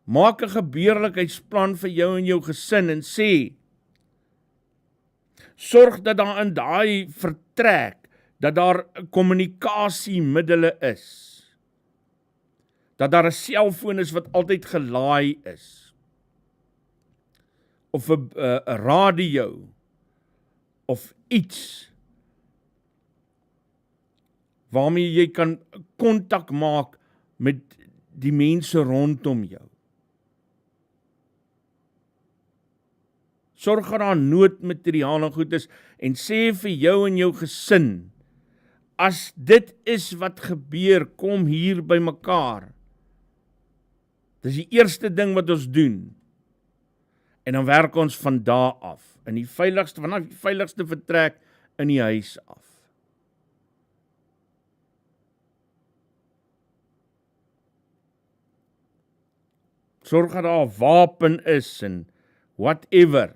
Maak 'n gebeurlikheidsplan vir jou en jou gesin en sê, sorg dat daar in daai vertrek, dat daar kommunikasiemiddele is. Dat daar 'n selfoon is wat altyd gelaai is. Of 'n radio, of iets, waarmee jy kan kontak maak met die mense rondom jou. Sorg dat daar noodmateriaal en goed is, en sê vir jou en jou gesin, as dit is wat gebeur, kom hier by mekaar. Dis die eerste ding wat ons doen. En dan werk ons van daar af, vanaf die veiligste vertrek in die huis af. Sorg dat daar 'n wapen is en whatever.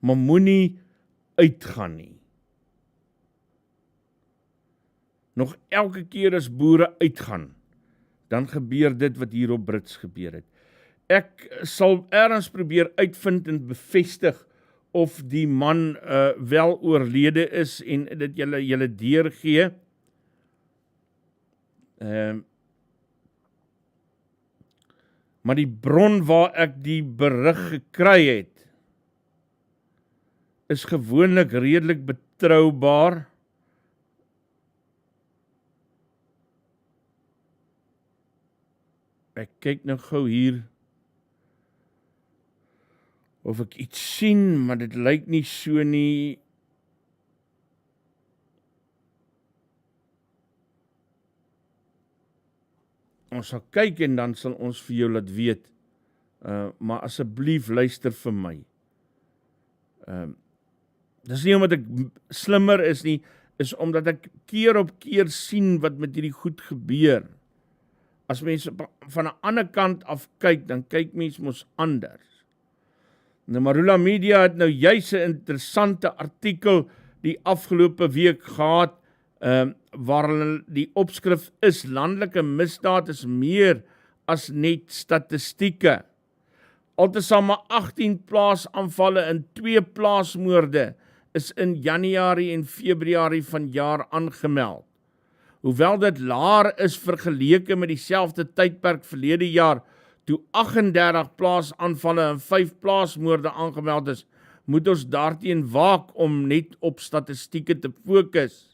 Maar moenie uitgaan nie. Nog elke keer as boere uitgaan, dan gebeur dit wat hier op Brits gebeur het. Ek sal ergens probeer uitvind en bevestig of die man wel oorlede is en dit julle deurgee. Maar die bron waar ek die berig gekry het, is gewoonlik redelik betroubaar. Ek kyk nou gou hier of ek iets sien, maar dit lyk nie so nie. Ons sal kyk en dan sal ons vir jou laat weet, maar asseblief luister vir my. Dis nie omdat ek slimmer is nie, is omdat ek keer op keer sien wat met hierdie goed gebeur. As mense van 'n ander kant af kyk, dan kyk mense mos anders. Nou Marula Media het nou juis 'n interessante artikel die afgelope week gehad, waar hulle die opskrif is, landelike misdaad is meer as net statistieke. Altesaam 18 plaasaanvalle en 2 plaasmoorde is in Januarie en Februarie vanjaar aangemeld. Hoewel dit laer is vergeleke met dieselfde tydperk verlede jaar, toe 38 plaasaanvalle en 5 plaasmoorde aangemeld is, moet ons daarteen waak om net op statistieke te fokus.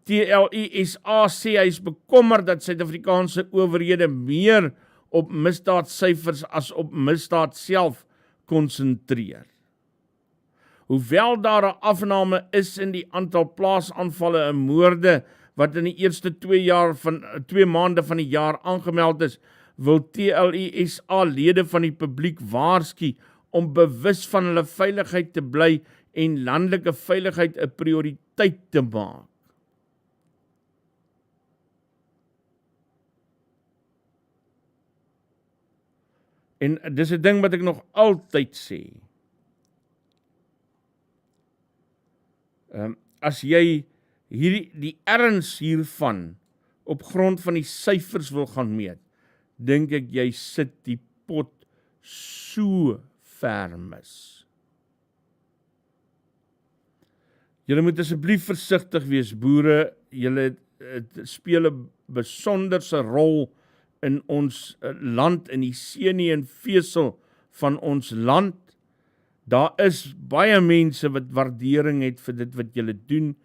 TLISA sê hy is bekommerd dat Suid-Afrikaanse owerhede meer op misdaadsyfers as op misdaad self konsentreer. Hoewel daar 'n afname is in die aantal plaasaanvalle en moorde wat in die eerste 2 maande van die jaar aangemeld is, wil TLISA lede van die publiek waarsku om bewus van hulle veiligheid te bly en landelike veiligheid 'n prioriteit te maak. En dis 'n ding wat ek nog altyd sê. As jy die erns hiervan op grond van die syfers wil gaan meet, dink ek jy sit die pot so ver mis. Julle moet asseblief versigtig wees, boere. Julle speel 'n besonderse rol in ons land, in die seunie en vesel van ons land. Daar is baie mense wat waardering het vir dit wat julle doen,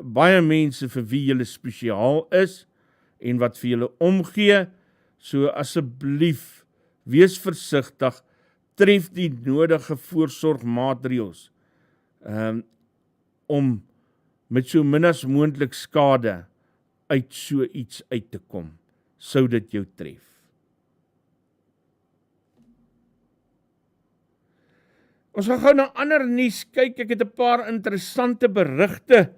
baie mense vir wie julle spesiaal is en wat vir julle omgee, so asseblief, wees versigtig, tref die nodige voorsorgmaatreëls, om met so min as moontlik skade uit so iets uit te kom, sou dit jou tref. Ons gaan gou na ander nuus kyk. Ek het 'n paar interessante berigte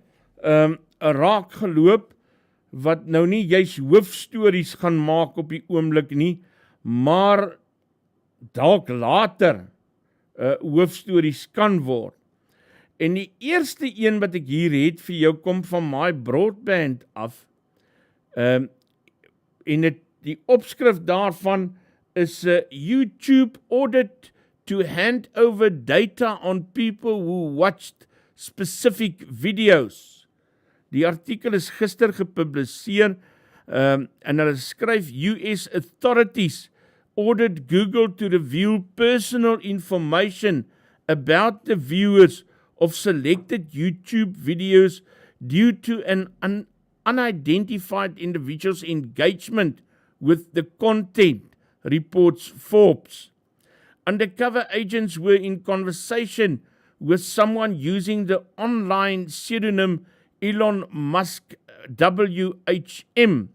raak geloop, wat nou nie juis hoofstories gaan maak op die oomblik nie, maar dalk later hoofstories kan word. En die eerste een wat ek hier het vir jou kom van my broadband af, en die opskrif daarvan is YouTube audit to hand over data on people who watched specific videos. Die artikel is gister gepubliseer, en hulle skryf US authorities ordered Google to reveal personal information about the viewers of selected YouTube videos due to an unidentified individual's engagement with the content, reports Forbes. Undercover agents were in conversation with someone using the online pseudonym Elon Musk WHM.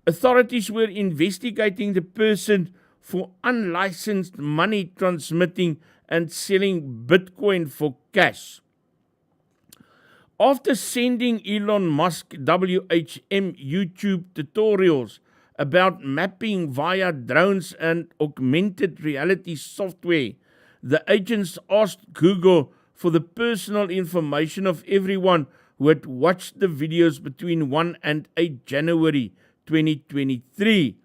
Authorities were investigating the person for unlicensed money transmitting and selling Bitcoin for cash. After sending Elon Musk WHM YouTube tutorials about mapping via drones and augmented reality software, the agents asked Google for the personal information of everyone who had watched the videos between 1 and 8 January 2023.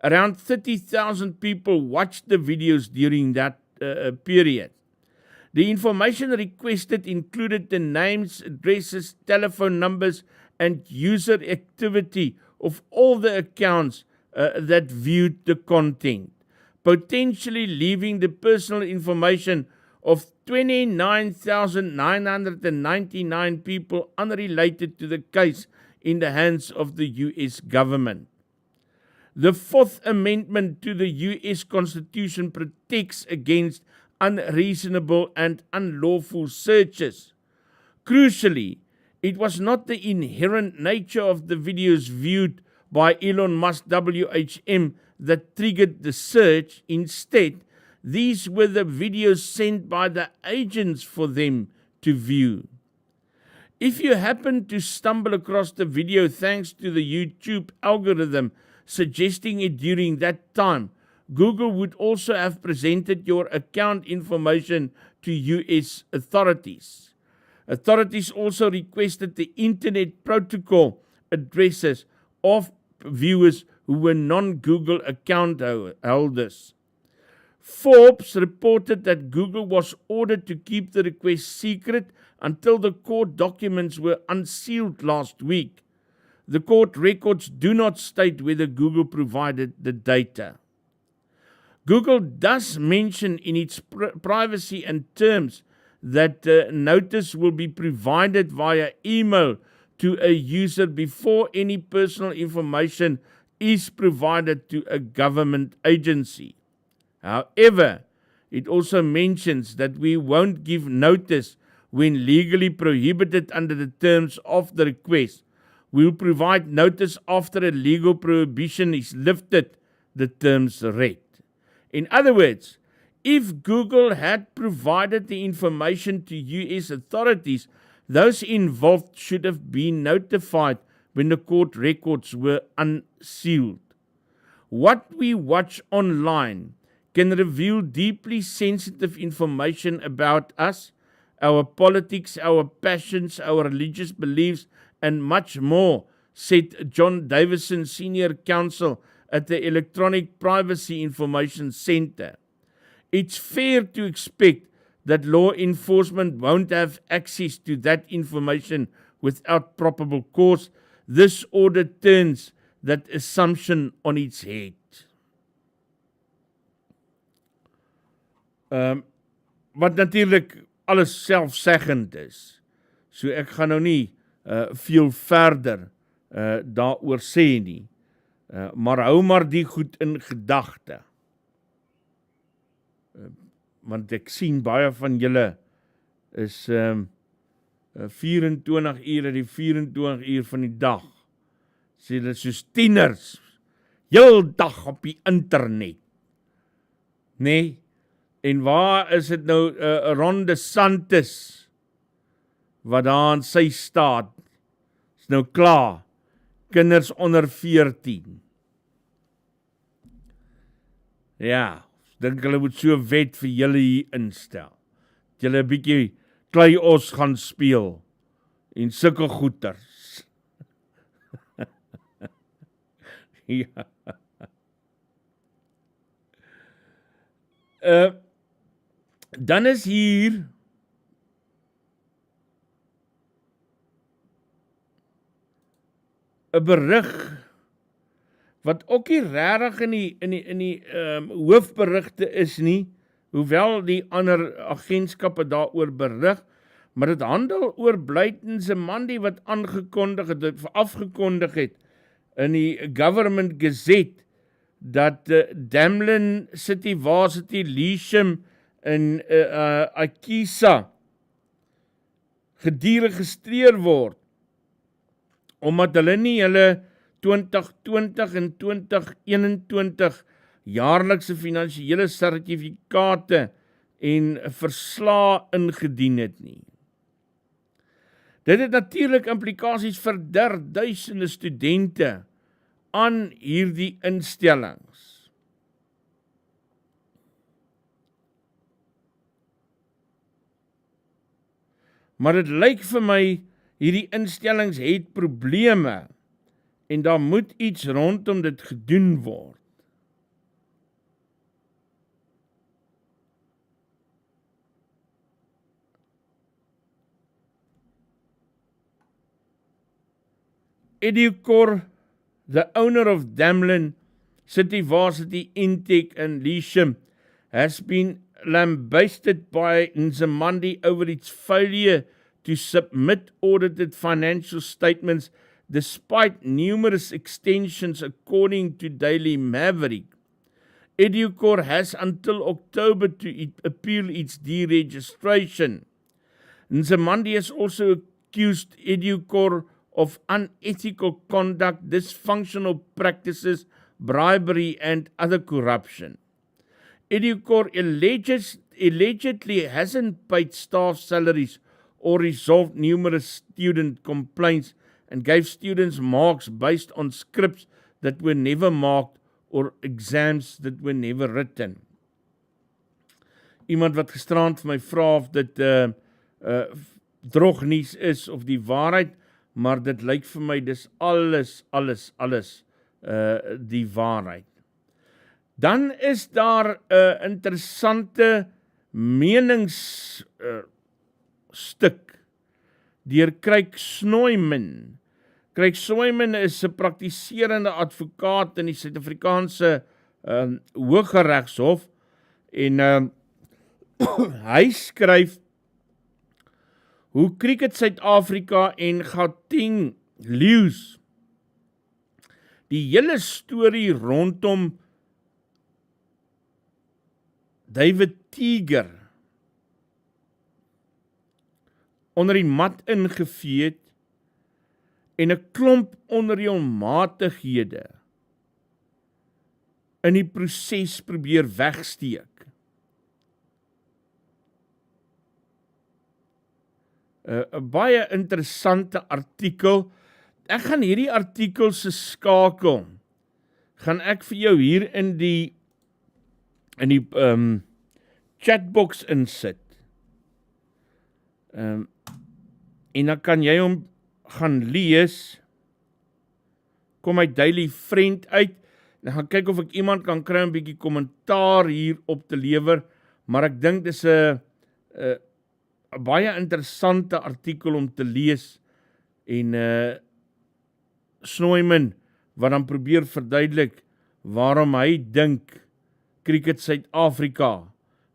Around 30,000 people watched the videos during that period. The information requested included the names, addresses, telephone numbers, and user activity of all the accounts that viewed the content, potentially leaving the personal information of 29,999 people unrelated to the case in the hands of the US government. The Fourth Amendment to the US Constitution protects against unreasonable and unlawful searches. Crucially, it was not the inherent nature of the videos viewed by Elon Musk WHM that triggered the search. Instead, these were the videos sent by the agents for them to view. If you happen to stumble across the video thanks to the YouTube algorithm suggesting it during that time, Google would also have presented your account information to US authorities. Authorities also requested the Internet Protocol addresses of viewers who were non-Google account holders. Forbes reported that Google was ordered to keep the request secret until the court documents were unsealed last week. The court records do not state whether Google provided the data. Google does mention in its privacy and terms that notice will be provided via email to a user before any personal information is provided to a government agency. However, it also mentions that we won't give notice when legally prohibited under the terms of the request. We'll provide notice after a legal prohibition is lifted, the terms read. In other words, if Google had provided the information to US authorities, those involved should have been notified when the court records were unsealed. What we watch online can reveal deeply sensitive information about us, our politics, our passions, our religious beliefs, and much more, said John Davison, Senior Counsel at the Electronic Privacy Information Center. It's fair to expect that law enforcement won't have access to that information without probable cause. This order turns that assumption on its head. Wat natuurlik alles selfseggend is. So ek gaan nou nie veel verder daaroor sê nie. Maar hou maar die goed in gedagte. Want ek sien baie van julle is 24 uur uit die 24 uur van die dag. Sê hulle soos tieners, heel dag op die internet. Nee, en waar is dit nou Ron DeSantis, wat daar aan sy staat, is nou klaar, kinders onder 14. Ja, dink hulle moet so wet vir julle hier instel. Dat julle 'n bietjie klei os gaan speel, en sulke goeters. Ja. Dan is hier 'n berig wat ook nie regtig in die hoofberigte is nie, hoewel die ander agentskappe daaroor berig, maar dit handel oor Blyton Nzimande wat afgekondig het in die Government Gazette dat Damlin City Varsity Lewisham in Akisa gedieregistreer word, omdat hulle nie hulle 2020 en 2021 jaarlikse finansiële sertifikate en verslae ingedien het nie. Dit het natuurlik implikasies vir duisende studente aan hierdie instellings. Maar dit lyk vir my, hierdie instellings het probleme, en daar moet iets rondom dit gedoen word. Educor, the owner of Damlin City Varsity Intake in Lewisham, has been lambasted by Nzimande over its failure to submit audited financial statements despite numerous extensions, according to Daily Maverick. Educor has until October to appeal its deregistration. Nzimande has also accused Educor of unethical conduct, dysfunctional practices, bribery, and other corruption. Educor allegedly hasn't paid staff salaries or resolved numerous student complaints and gave students marks based on scripts that were never marked or exams that were never written. iemand wat gisterand vir my vra of dit drognuus is of die waarheid, maar dit lyk vir my dis alles die waarheid. Dan is daar 'n interessante meningsstuk deur Craig Snoeman. Craig Snoeman is 'n praktiserende advokaat in die Suid-Afrikaanse Hooggeregshof en hy skryf hoe Cricket Suid-Afrika en Gauteng Lions die hele storie rondom David Tiger onder die mat ingevee het en 'n klomp onreëlmatighede in die proses probeer wegsteek. 'n baie interessante artikel. Ek gaan hierdie artikel se skakel gaan ek vir jou hier in die chatbox insit. En dan kan jy hom gaan lees. Kom uit Daily Friend uit. Dan gaan kyk of ek iemand kan kry 'n bietjie kommentaar hier op te lewer, maar ek dink dis 'n baie interessante artikel om te lees en Snoeman wat dan probeer verduidelik waarom hy dink Cricket Suid-Afrika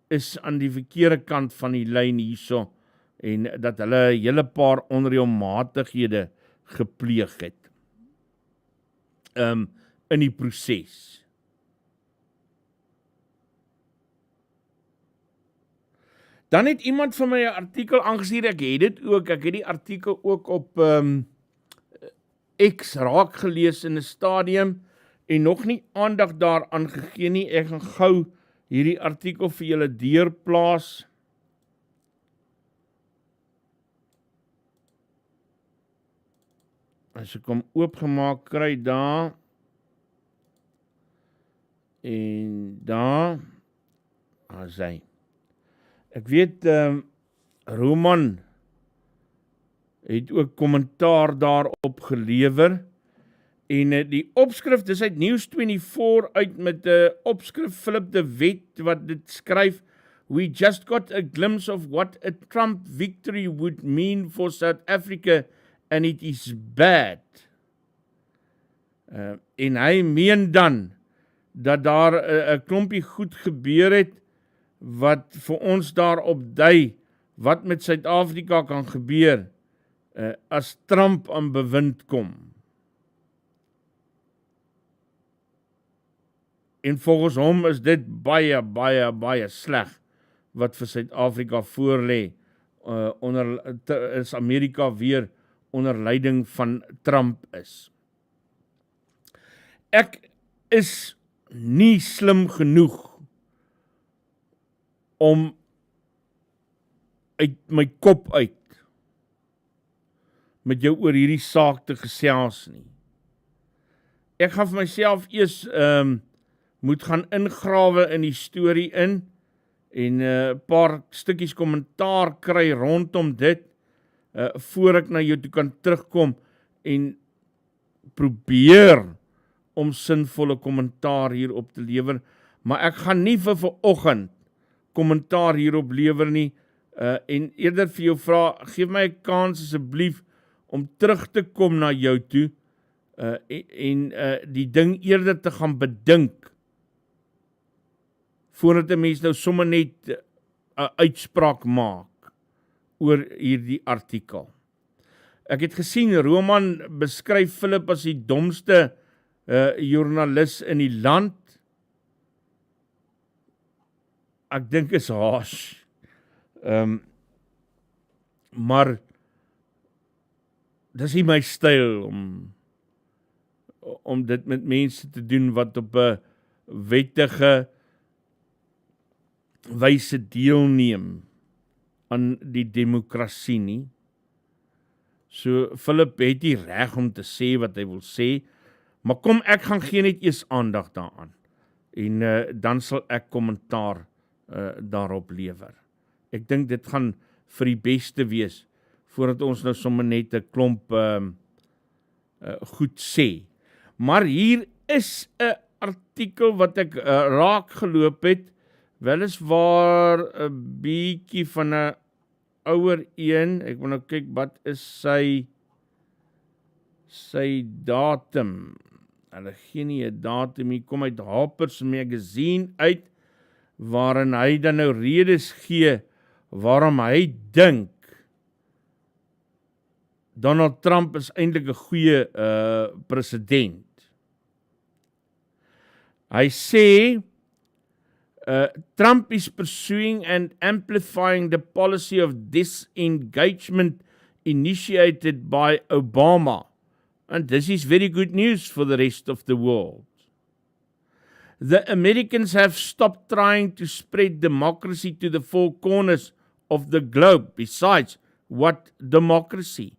is aan die verkeerde kant van die lyn hierso en dat hulle 'n hele paar onreëlmatighede gepleeg het in die proses. Dan het iemand vir my 'n artikel aangestuur, ek het die artikel ook op X raak gelees in 'n stadium en nog nie aandag daaraan gegee nie. Ek gaan gou hierdie artikel vir julle deurplaas. As ek hom oopgemaak kry daar en daar as hy. Ek weet Roman het ook kommentaar daarop gelewer en die opskrif, dis uit News24 uit met 'n opskrif Philip de Wet wat dit skryf, "We just got a glimpse of what a Trump victory would mean for South Africa and it is bad." En hy meen dan dat daar 'n klompie goed gebeur het wat vir ons daarop dui wat met Suid-Afrika kan gebeur as Trump aan bewind kom. En volgens hom is dit baie sleg wat vir Suid-Afrika voorlê is Amerika weer onder leiding van Trump is. Ek is nie slim genoeg om uit my kop uit met jou oor hierdie saak te gesels nie. Ek gaan vir myself eers moet gaan ingrawe in die storie in en paar stukkies kommentaar kry rondom dit voor ek na jou toe kan terugkom en probeer om sinvolle kommentaar hierop te lewer, maar ek gaan nie vir vanoggend kommentaar hierop lewer nie en eerder vir jou vra, geef my 'n kans asseblief om terug te kom na jou toe en die ding eerder te gaan bedink voordat 'n mens nou sommer net 'n uitspraak maak oor hierdie artikel. Ek het gesien Roman beskryf Philip as die domste joernalis in die land. Ek dink is haas. Maar dis nie my styl om dit met mense te doen wat op 'n wettige wyse deelneem aan die demokrasie nie. So Philip het nie reg om te sê wat hy wil sê, maar kom ek gaan gee net eers aandag daaraan en dan sal ek kommentaar daarop lewer. Ek dink dit gaan vir die beste wees, voordat ons nou sommer net 'n klomp goed sê. Maar hier is 'n artikel wat ek raak geloop het, weliswaar 'n bietjie van 'n ouer een. Ek wil nou kyk, wat is sy datum? Hulle gee nie 'n datum, hier kom uit Harper's Magazine uit, waarin hy dan nou redes gee, waarom hy dink Donald Trump is eintlik 'n goeie president. Hy sê, Trump is pursuing and amplifying the policy of disengagement initiated by Obama. And this is very good news for the rest of the world. The Americans have stopped trying to spread democracy to the four corners of the globe. Besides, what democracy?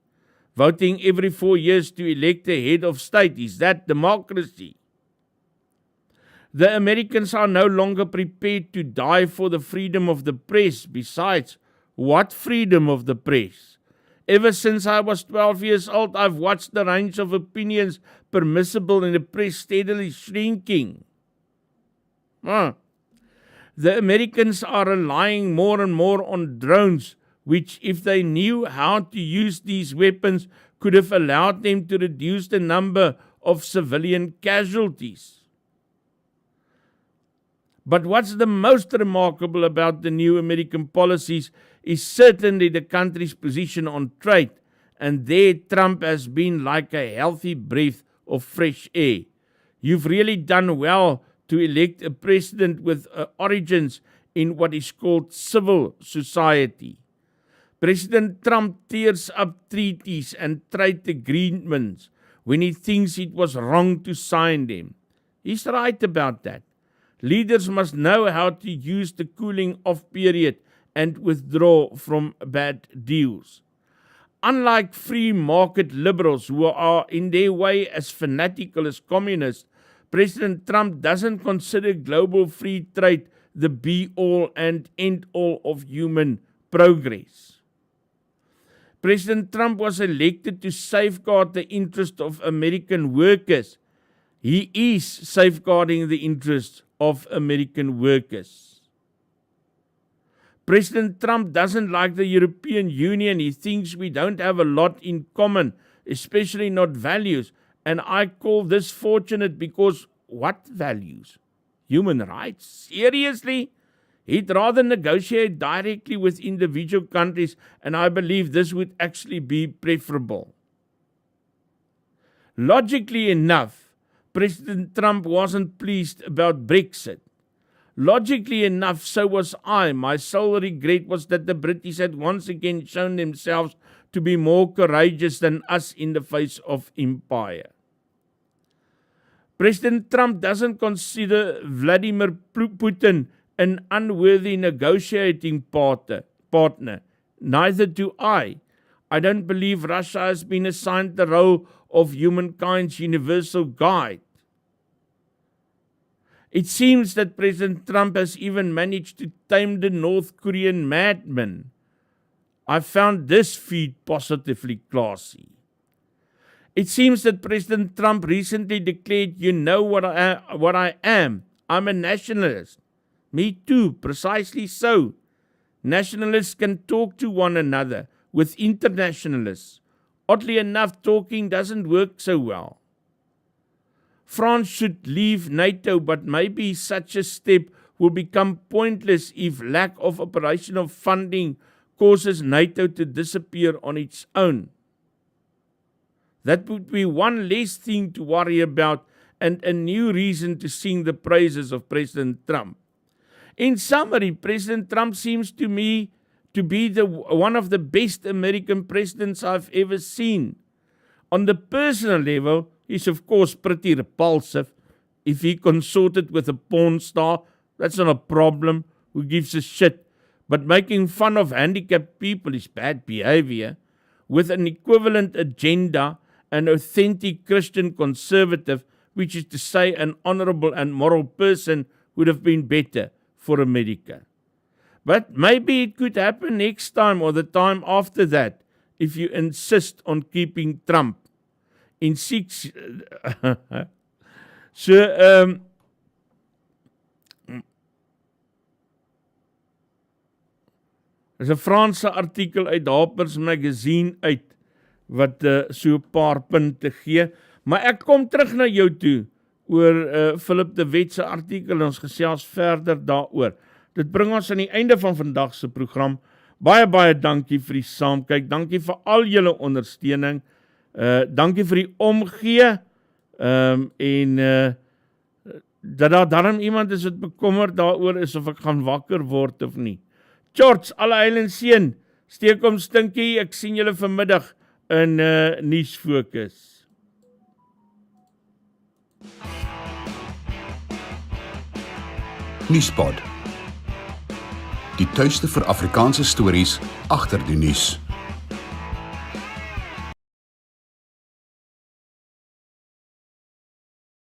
Voting every 4 years to elect a head of state, is that democracy? The Americans are no longer prepared to die for the freedom of the press. Besides, what freedom of the press? Ever since I was 12 years old, I've watched the range of opinions permissible in the press steadily shrinking. The Americans are relying more and more on drones, which, if they knew how to use these weapons, could have allowed them to reduce the number of civilian casualties. But what's the most remarkable about the new American policies is certainly the country's position on trade, and there Trump has been like a healthy breath of fresh air. You've really done well to elect a president with origins in what is called civil society. President Trump tears up treaties and trade agreements when he thinks it was wrong to sign them. He's right about that. Leaders must know how to use the cooling off period and withdraw from bad deals. Unlike free market liberals who are in their way as fanatical as communists, President Trump doesn't consider global free trade the be-all and end-all of human progress. President Trump was elected to safeguard the interest of American workers. He is safeguarding the interests of American workers. President Trump doesn't like the European Union. He thinks we don't have a lot in common, especially not values. And I call this fortunate because what values? Human rights? Seriously? He'd rather negotiate directly with individual countries, and I believe this would actually be preferable. Logically enough, President Trump wasn't pleased about Brexit. Logically enough, so was I. My sole regret was that the Brits had once again shown themselves to be more courageous than us in the face of empire. President Trump doesn't consider Vladimir Putin an unworthy negotiating partner. Neither do I. I don't believe Russia has been assigned the role of humankind's universal guide. It seems that President Trump has even managed to tame the North Korean madman. I found this feat positively classy. It seems that President Trump recently declared, you know what I am. I'm a nationalist. Me too, precisely so. Nationalists can talk to one another with internationalists. Oddly enough, talking doesn't work so well. France should leave NATO, but maybe such a step will become pointless if lack of operational funding causes NATO to disappear on its own. That would be one less thing to worry about and a new reason to sing the praises of President Trump. In summary, President Trump seems to me to be one of the best American presidents I've ever seen. On the personal level, he's of course pretty repulsive. If he consorted with a porn star, that's not a problem. Who gives a shit? But making fun of handicapped people is bad behavior. With an equivalent agenda, an authentic Christian conservative, which is to say an honorable and moral person, would have been better for America. But maybe it could happen next time or the time after that if you insist on keeping Trump in 6. So, is 'n Franse artikel uit Harper's Magazine uit wat so 'n paar punte gee, maar ek kom terug na jou toe oor Philip de Wet se artikel en ons gesels verder daaroor. Dit bring ons aan die einde van vandag se program. Baie dankie vir die saamkyk, dankie vir al julle ondersteuning, dankie vir die omgee, en dat daar daarom iemand is wat bekommerd daaroor is of ek gaan wakker word of nie. George, alle heil en seën, steek om stinkie, ek sien julle vanmiddag in Nuusfokus. Nuuspod. Die tuiste vir Afrikaanse stories agter die nuus.